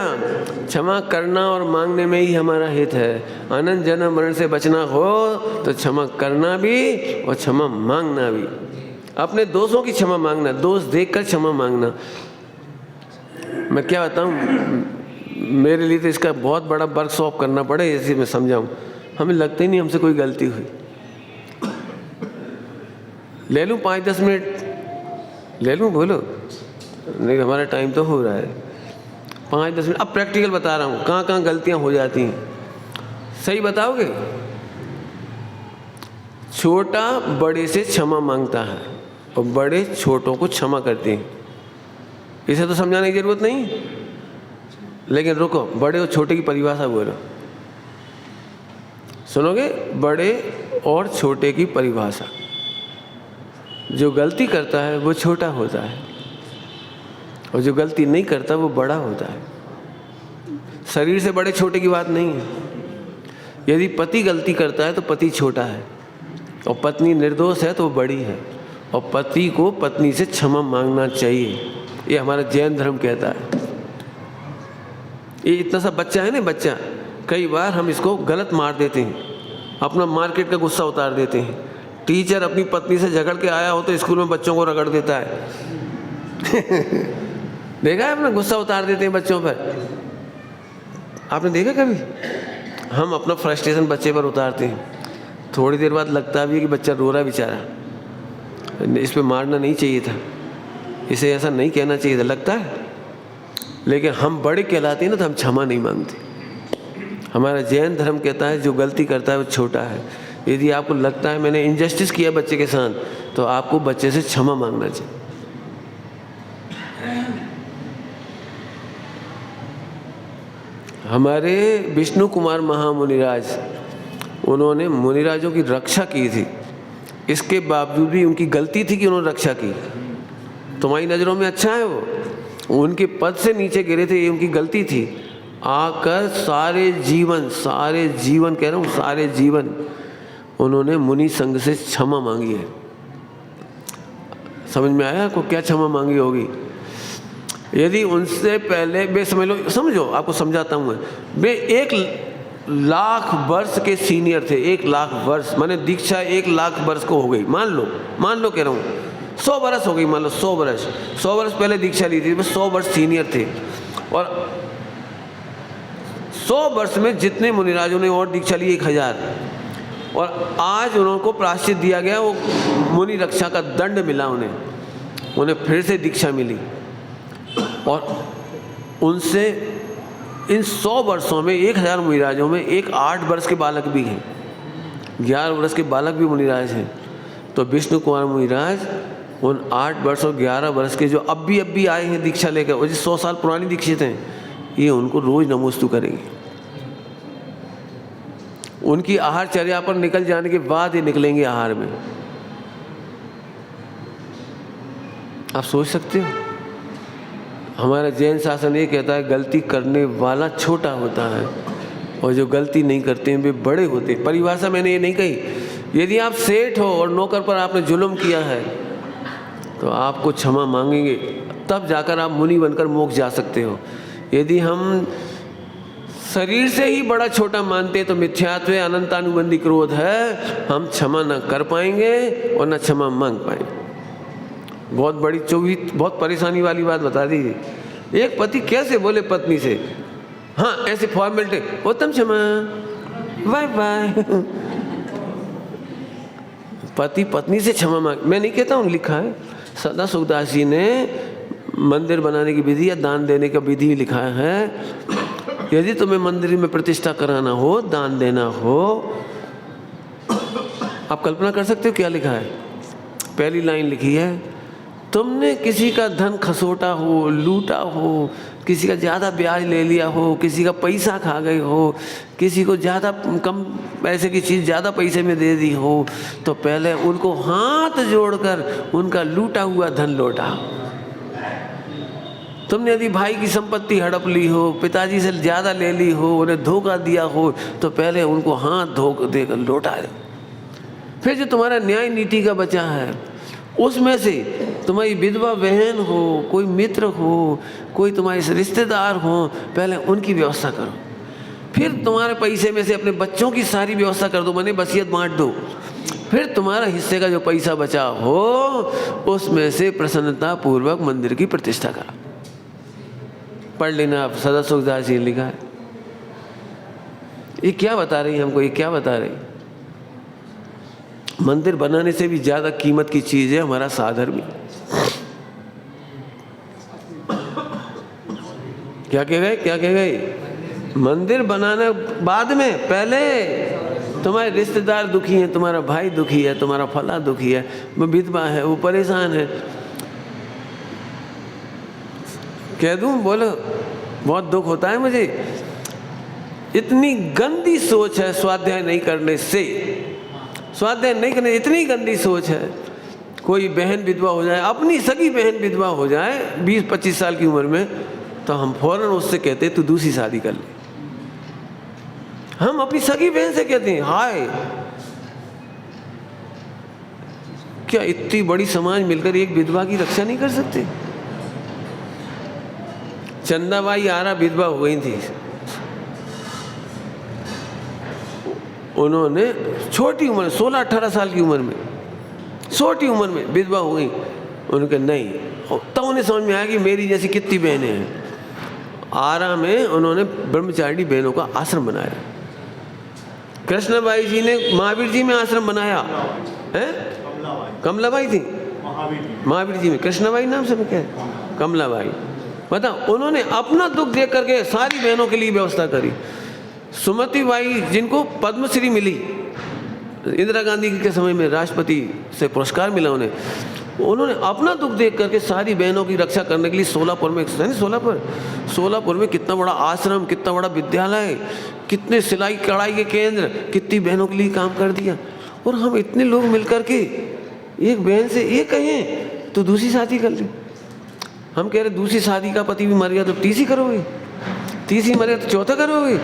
क्षमा करना और मांगने में ही हमारा हित है। अनंत जन्म मरण से बचना हो तो क्षमा करना भी और क्षमा मांगना भी। अपने दोषों की क्षमा मांगना, दोष देखकर क्षमा मांगना। मैं क्या बताऊं, मेरे लिए तो इसका बहुत बड़ा वर्कशॉप करना पड़े, इसी में समझाऊं। हमें लगता ही नहीं हमसे कोई गलती हुई। ले लूं 5-10 मिनट ले लूं, बोलो? नहीं, हमारा टाइम तो हो रहा है। 5-10 मिनट अब प्रैक्टिकल बता रहा हूँ, कहाँ कहाँ गलतियाँ हो जाती हैं, सही बताओगे? छोटा बड़े से क्षमा मांगता है और बड़े छोटों को क्षमा करते हैं। इसे तो समझाने की जरूरत नहीं, लेकिन रुको, बड़े और छोटे की परिभाषा बोलो, सुनोगे? बड़े और छोटे की परिभाषा, जो गलती करता है वो छोटा होता है और जो गलती नहीं करता वो बड़ा होता है। शरीर से बड़े छोटे की बात नहीं है। यदि पति गलती करता है तो पति छोटा है और पत्नी निर्दोष है तो वो बड़ी है, और पति को पत्नी से क्षमा मांगना चाहिए, ये हमारा जैन धर्म कहता है। ये इतना सा बच्चा है ना, बच्चा, कई बार हम इसको गलत मार देते हैं, अपना मार्केट का गुस्सा उतार देते हैं। टीचर अपनी पत्नी से झगड़ के आया हो तो स्कूल में बच्चों को रगड़ देता है। देखा है, अपना गुस्सा उतार देते हैं बच्चों पर। आपने देखा कभी? हम अपना फ्रस्ट्रेशन बच्चे पर उतारते हैं, थोड़ी देर बाद लगता भी है कि बच्चा रो रहा है बेचारा, इस पे मारना नहीं चाहिए था, इसे ऐसा नहीं कहना चाहिए था, लगता है। लेकिन हम बड़े कहलाते हैं ना, तो हम क्षमा नहीं मांगते। हमारा जैन धर्म कहता है जो गलती करता है वो छोटा है। यदि आपको लगता है मैंने इनजस्टिस किया बच्चे के साथ, तो आपको बच्चे से क्षमा मांगना चाहिए। हमारे विष्णु कुमार महामुनिराज, उन्होंने मुनिराजों की रक्षा की थी, इसके बावजूद भी उनकी गलती थी कि उन्होंने रक्षा की। तुम्हारी नज़रों में अच्छा है वो, उनके पद से नीचे गिरे थे, ये उनकी गलती थी। आकर सारे जीवन कह रहा हूँ, सारे जीवन उन्होंने मुनि संघ से क्षमा मांगी है। समझ में आया आपको क्या क्षमा मांगी होगी? यदि उनसे पहले वे समझ लो, समझो आपको समझाता हूँ मैं, वे 1,00,000 वर्ष के सीनियर थे। 1,00,000 वर्ष माने दीक्षा 1,00,000 वर्ष को हो गई, मान लो कह रहा हूँ 100 वर्ष हो गई, मान लो 100 वर्ष पहले दीक्षा ली थी, वे 100 वर्ष सीनियर थे। और 100 वर्ष में जितने मुनिराजों ने और दीक्षा ली 1,000, और आज उनको प्रायश्चित दिया गया, वो मुनि रक्षा का दंड मिला उन्हें फिर से दीक्षा मिली। और उनसे इन 100 वर्षों में 1,000 मुनिराजों में एक 8 वर्ष के बालक भी हैं, 11 वर्ष के बालक भी मुनिराज हैं। तो विष्णु कुमार मुनिराज उन 8 वर्ष और 11 वर्ष के जो अब भी आए हैं दीक्षा लेकर, वो जो 100 साल पुरानी दीक्षित हैं, ये उनको रोज नमोस्तु करेंगे। उनकी आहारचर्या पर निकल जाने के बाद ये निकलेंगे आहार में। आप सोच सकते हो? हमारा जैन शासन ये कहता है गलती करने वाला छोटा होता है और जो गलती नहीं करते हैं वे बड़े होते हैं। परिभाषा मैंने ये नहीं कही। यदि आप सेठ हो और नौकर पर आपने जुल्म किया है तो आपको क्षमा मांगेंगे, तब जाकर आप मुनि बनकर मोक्ष जा सकते हो। यदि हम शरीर से ही बड़ा छोटा मानते तो मिथ्यात्व अनंतानुबंधी क्रोध है, हम क्षमा न कर पाएंगे और न क्षमा मांग पाएंगे। बहुत बड़ी चौबी, बहुत परेशानी वाली बात बता दी। एक पति कैसे बोले पत्नी से, हाँ ऐसे फॉर्मेलिटी, उत्तम क्षमा, बाय बाय। पति पत्नी से क्षमा मांग, मैं नहीं कहता हूँ, लिखा है सदा सुखदास जी ने मंदिर बनाने की विधि या दान देने का विधि लिखा है। यदि तुम्हें मंदिर में प्रतिष्ठा कराना हो, दान देना हो, आप कल्पना कर सकते हो क्या लिखा है? पहली लाइन लिखी है, तुमने किसी का धन खसोटा हो, लूटा हो, किसी का ज़्यादा ब्याज ले लिया हो, किसी का पैसा खा गए हो, किसी को ज़्यादा कम पैसे की चीज़ ज़्यादा पैसे में दे दी हो, तो पहले उनको हाथ जोड़कर उनका लूटा हुआ धन लौटा। तुमने यदि भाई की संपत्ति हड़प ली हो, पिताजी से ज़्यादा ले ली हो, उन्हें धोखा दिया हो, तो पहले उनको हाथ धो देकर लौटा। फिर जो तुम्हारा न्याय नीति का बचा है, उसमें से तुम्हारी विधवा बहन हो, कोई मित्र हो, कोई तुम्हारे रिश्तेदार हो, पहले उनकी व्यवस्था करो। फिर तुम्हारे पैसे में से अपने बच्चों की सारी व्यवस्था कर दो, माने वसीयत बांट दो। फिर तुम्हारा हिस्से का जो पैसा बचा हो, उसमें से प्रसन्नता पूर्वक मंदिर की प्रतिष्ठा करा। पढ़ लेना आप, सदा सुखदास जी लिखा है। ये क्या बता रही है हमको, ये क्या बता रही? मंदिर बनाने से भी ज़्यादा कीमत की चीज़ है हमारा साधर्म। क्या कह गए, क्या कह गए? मंदिर बनाने बाद में, पहले तुम्हारे रिश्तेदार दुखी हैं, तुम्हारा भाई दुखी है, तुम्हारा फला दुखी है, वो विधवा है, वो परेशान है। कह दूं, बोलो, बहुत दुख होता है मुझे। इतनी गंदी सोच है स्वाध्याय नहीं करने से, स्वाध्याय नहीं करने, इतनी गंदी सोच है। कोई बहन विधवा हो जाए, अपनी सगी बहन विधवा हो जाए 20-25 साल की उम्र में, तो हम फौरन उससे कहते तू दूसरी शादी कर ले। हम अपनी सगी बहन से कहते हैं हाय। क्या इतनी बड़ी समाज मिलकर एक विधवा की रक्षा नहीं कर सकते? चंदाबाई आरा विधवा हो गई थी, उन्होंने छोटी उम्र, 16-18 साल की उम्र में, छोटी उम्र में विधवा हो गई। उनके नहीं, तब उन्हें समझ में आया कि मेरी जैसी कितनी बहनें हैं। आरा में उन्होंने ब्रह्मचारिणी बहनों का आश्रम बनाया। कृष्णबाई जी ने महावीर जी में आश्रम बनाया है। कमलाबाई थी, महावीर जी में, कृष्णबाई नाम से क्या है, कमलाबाई। बताओ, उन्होंने अपना दुख देख करके सारी बहनों के लिए व्यवस्था करी। सुमति बाई, जिनको पद्मश्री मिली, इंदिरा गांधी के समय में राष्ट्रपति से पुरस्कार मिला उन्हें, उन्होंने अपना दुख देख करके सारी बहनों की रक्षा करने के लिए सोलापुर में, सोलापुर में कितना बड़ा आश्रम, कितना बड़ा विद्यालय, कितने सिलाई कढ़ाई के केंद्र, कितनी बहनों के लिए काम कर दिया। और हम इतने लोग मिलकर के एक बहन से ये कहें तो दूसरी शादी कर ली। हम कह रहे दूसरी शादी का पति भी मर गया तो तीसरी करोगे, तीसरी मर गया तो चौथा करोगे।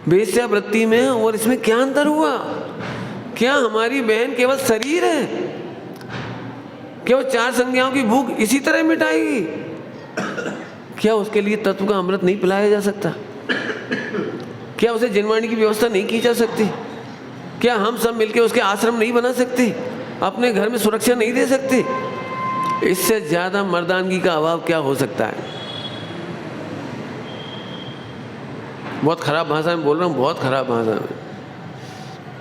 वेश्यावृत्ति में और इसमें क्या अंतर हुआ? क्या हमारी बहन केवल शरीर है? केवल 4 संज्ञाओं की भूख इसी तरह मिटाएगी? क्या उसके लिए तत्व का अमृत नहीं पिलाया जा सकता? क्या उसे जिनवाणी की व्यवस्था नहीं की जा सकती? क्या हम सब मिलकर उसके आश्रम नहीं बना सकते? अपने घर में सुरक्षा नहीं दे सकते? इससे ज्यादा मर्दानगी का अभाव क्या हो सकता है? बहुत खराब भाषा में बोल रहा हूँ, बहुत खराब भाषा में।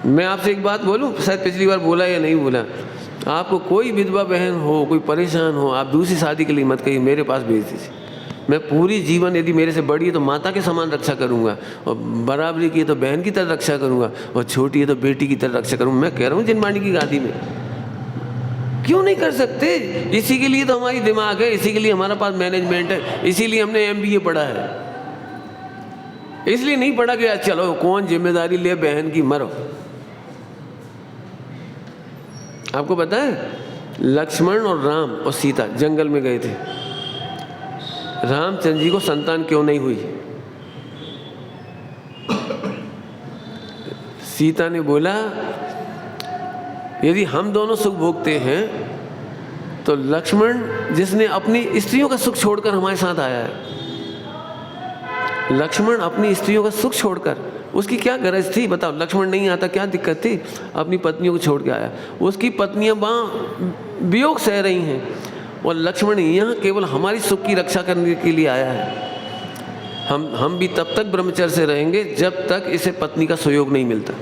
मैं आपसे एक बात बोलूँ, शायद पिछली बार बोला या नहीं बोला। आपको कोई विधवा बहन हो, कोई परेशान हो, आप दूसरी शादी के लिए मत कहिए, मेरे पास भेज दीजिए। मैं पूरी जीवन, यदि मेरे से बड़ी है तो माता के समान रक्षा करूँगा, और बराबरी की है तो बहन की तरह रक्षा करूँगा, और छोटी है तो बेटी की तरह रक्षा करूँगा। मैं कह रहा हूँ जिनवाणी की गादी में क्यों नहीं कर सकते? इसी के लिए तो हमारी दिमाग है, इसी के लिए हमारे पास मैनेजमेंट है, इसीलिए हमने MBA पढ़ा है। इसलिए नहीं पढ़ा कि चलो कौन जिम्मेदारी ले बहन की, मरो। आपको पता है, लक्ष्मण और राम और सीता जंगल में गए थे। रामचंद्र जी को संतान क्यों नहीं हुई? सीता ने बोला यदि हम दोनों सुख भोगते हैं तो लक्ष्मण, जिसने अपनी स्त्रियों का सुख छोड़कर हमारे साथ आया है, लक्ष्मण अपनी स्त्रियों का सुख छोड़कर, उसकी क्या गरज थी बताओ, लक्ष्मण नहीं आता क्या दिक्कत थी, अपनी पत्नियों को छोड़ के आया। उसकी पत्नियां वहाँ वियोग सह रही हैं और लक्ष्मण यहाँ केवल हमारी सुख की रक्षा करने के लिए आया है। हम भी तब तक ब्रह्मचर्य से रहेंगे जब तक इसे पत्नी का सहयोग नहीं मिलता।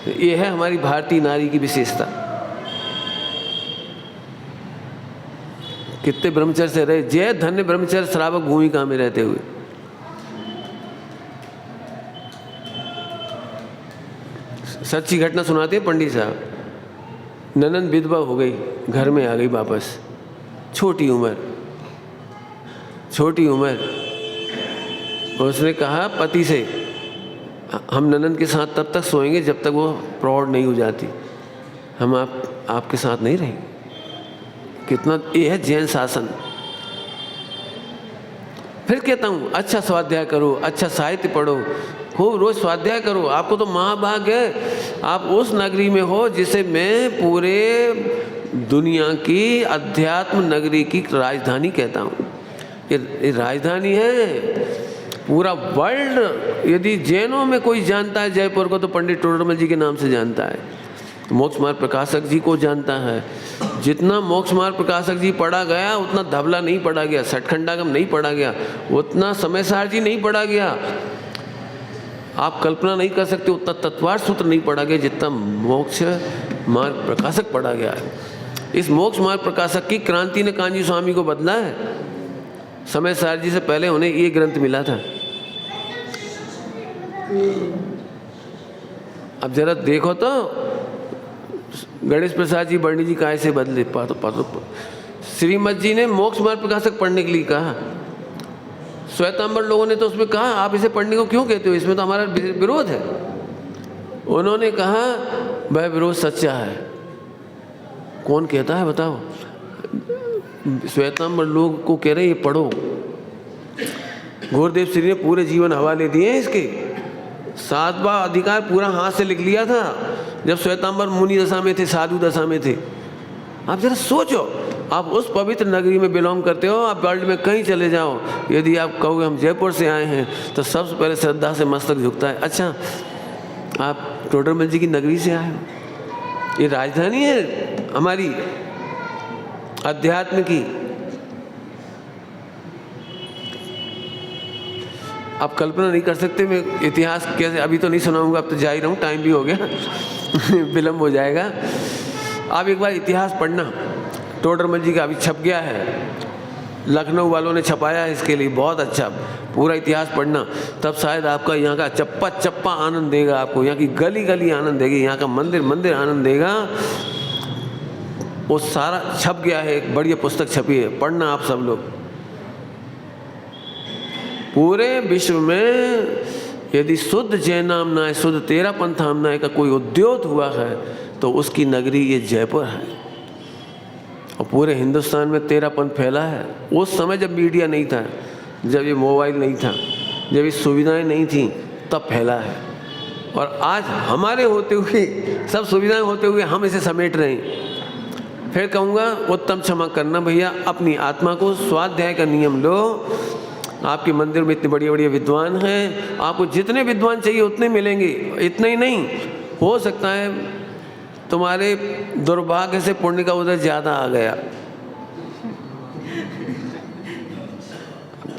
ये है हमारी भारतीय नारी की विशेषता। कितने ब्रह्मचर्य से रहे, जय धन्य ब्रह्मचर्य श्रावक भूमिका में रहते हुए। सच्ची घटना सुनाते हैं पंडित साहब। ननंद विधवा हो गई, घर में आ गई वापस, छोटी उम्र। उसने कहा पति से, हम ननंद के साथ तब तक सोएंगे जब तक वो प्रौढ़ नहीं हो जाती, हम आपके साथ नहीं रहेंगे। कितना ये है जैन शासन। फिर कहता हूँ अच्छा स्वाध्याय करो, अच्छा साहित्य पढ़ो, खूब रोज स्वाध्याय करो। आपको तो महाभाग्य है, आप उस नगरी में हो जिसे मैं पूरे दुनिया की अध्यात्म नगरी की राजधानी कहता हूँ। ये राजधानी है। पूरा वर्ल्ड यदि जैनों में कोई जानता है जयपुर को तो पंडित टोडरमल जी के नाम से जानता है। मोक्ष मार्ग प्रकाशक जी को जानता है। जितना मोक्ष मार्ग प्रकाशक जी पढ़ा गया उतना धवला नहीं पढ़ा गया, सठखंडागम नहीं पढ़ा गया, उतना समयसार जी नहीं पढ़ा गया। आप कल्पना नहीं कर सकते उतना तत्वार्थ सूत्र नहीं पढ़ा गया जितना मोक्ष मार्ग प्रकाशक पढ़ा गया है। इस मोक्ष मार्ग प्रकाशक की क्रांति ने कांजी स्वामी को बदला है। समयसार जी से पहले उन्हें ये ग्रंथ मिला था। अब जरा देखो तो गणेश प्रसाद जी बर्णी जी काय से बदले। श्रीमद जी ने मोक्ष मार्ग प्रकाशक पढ़ने के लिए कहा। श्वेतांबर लोगों ने तो उसमें कहा आप इसे पढ़ने को क्यों कहते हो, इसमें तो हमारा विरोध है। उन्होंने कहा वह विरोध सच्चा है। कौन कहता है बताओ? श्वेतांबर लोग को कह रहे ये पढ़ो। गुरुदेव श्री ने पूरे जीवन हवाले दिए हैं इसके। 7वां अधिकार पूरा हाथ से लिख लिया था जब श्वेतांबर मुनि दशा में थे, साधु दशा में थे। आप जरा सोचो, आप उस पवित्र नगरी में बिलोंग करते हो, आप वर्ल्ड में कहीं चले जाओ, यदि आप कहोगे हम जयपुर से आए हैं तो सबसे पहले श्रद्धा से मस्तक झुकता है। अच्छा आप टोडरमल जी की नगरी से आए हो, ये राजधानी है हमारी अध्यात्म की। आप कल्पना नहीं कर सकते। मैं इतिहास कैसे अभी तो नहीं सुनाऊंगा, अब तो जा ही रहा हूँ, टाइम भी हो गया विलम्ब हो जाएगा। आप एक बार इतिहास पढ़ना, टोडरमल जी का अभी छप गया है, लखनऊ वालों ने छपाया है इसके लिए, बहुत अच्छा। पूरा इतिहास पढ़ना, तब शायद आपका यहाँ का चप्पा चप्पा आनंद देगा, आपको यहाँ की गली गली आनंद देगी, यहाँ का मंदिर मंदिर आनंद देगा। वो सारा छप गया है, एक बढ़िया पुस्तक छपी है, पढ़ना आप सब लोग। पूरे विश्व में यदि शुद्ध जैनामनाय, शुद्ध तेरा पंथामनाय का कोई उद्योग हुआ है तो उसकी नगरी ये जयपुर है। और पूरे हिंदुस्तान में तेरा पंथ फैला है। उस समय जब मीडिया नहीं था, जब ये मोबाइल नहीं था, जब ये सुविधाएं नहीं थी, तब फैला है। और आज हमारे होते हुए, सब सुविधाएं होते हुए हम इसे समेट रहे हैं। फिर कहूँगा उत्तम क्षमा करना भैया, अपनी आत्मा को स्वाध्याय का नियम लो। आपके मंदिर में इतने बढ़िया बढ़िया विद्वान हैं, आपको जितने विद्वान चाहिए उतने मिलेंगे। इतना ही नहीं, हो सकता है तुम्हारे दुर्भाग्य से पुण्य का उदय ज़्यादा आ गया।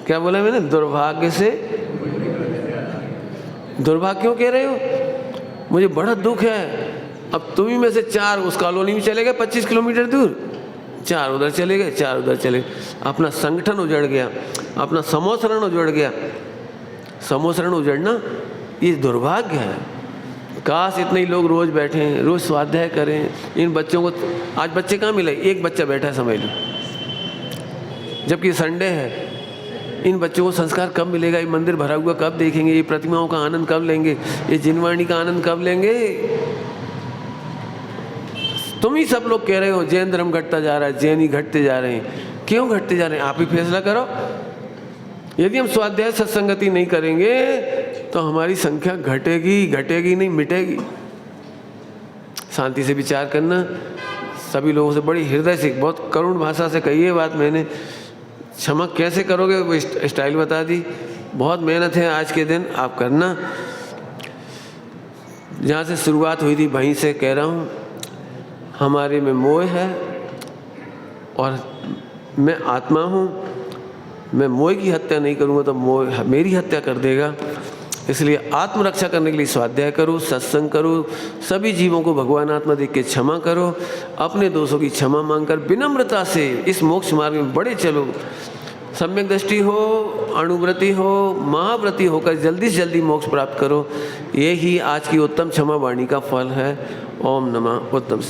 क्या बोला मैंने? दुर्भाग्य से। दुर्भाग्य क्यों कह रहे हो? मुझे बड़ा दुख है। अब तुम ही में से 4 उस कॉलोनी में चले गए 25 किलोमीटर दूर, 4 उधर चले गए, 4 उधर चले गए। अपना संगठन उजड़ गया, अपना समोसरण उजड़ गया। समोसरण उजड़ना ये दुर्भाग्य है। काश इतने ही लोग रोज बैठे हैं, रोज स्वाध्याय करें। इन बच्चों को आज बच्चे कहाँ मिले? एक बच्चा बैठा है समझ लो, जबकि संडे है। इन बच्चों को संस्कार कब मिलेगा? ये मंदिर भरा हुआ कब देखेंगे? ये प्रतिमाओं का आनंद कब लेंगे? ये जिनवाणी का आनंद कब लेंगे? तुम ही सब लोग कह रहे हो जैन धर्म घटता जा रहा है, जैन ही घटते जा रहे हैं। क्यों घटते जा रहे हैं? आप ही फैसला करो। यदि हम स्वाध्याय सत्संगति नहीं करेंगे तो हमारी संख्या घटेगी नहीं, मिटेगी। शांति से विचार करना। सभी लोगों से बड़ी हृदय से, बहुत करुण भाषा से कही है बात मैंने। क्षमा कैसे करोगे वो स्टाइल बता दी। बहुत मेहनत है आज के दिन, आप करना। जहाँ से शुरुआत हुई थी वहीं से कह रहा हूँ, हमारे में मोह है और मैं आत्मा हूँ, मैं मोह की हत्या नहीं करूँगा तो मोह मेरी हत्या कर देगा। इसलिए आत्मरक्षा करने के लिए स्वाध्याय करो, सत्संग करो, सभी जीवों को भगवान आत्मा देख के क्षमा करो, अपने दोषों की क्षमा मांगकर विनम्रता से इस मोक्ष मार्ग में बढ़े चलो। सम्यक दृष्टि हो, अणुव्रति हो, महाव्रति होकर जल्दी से जल्दी मोक्ष प्राप्त करो। ये ही आज की उत्तम क्षमा वाणी का फल है। ओम नमः उत्तम।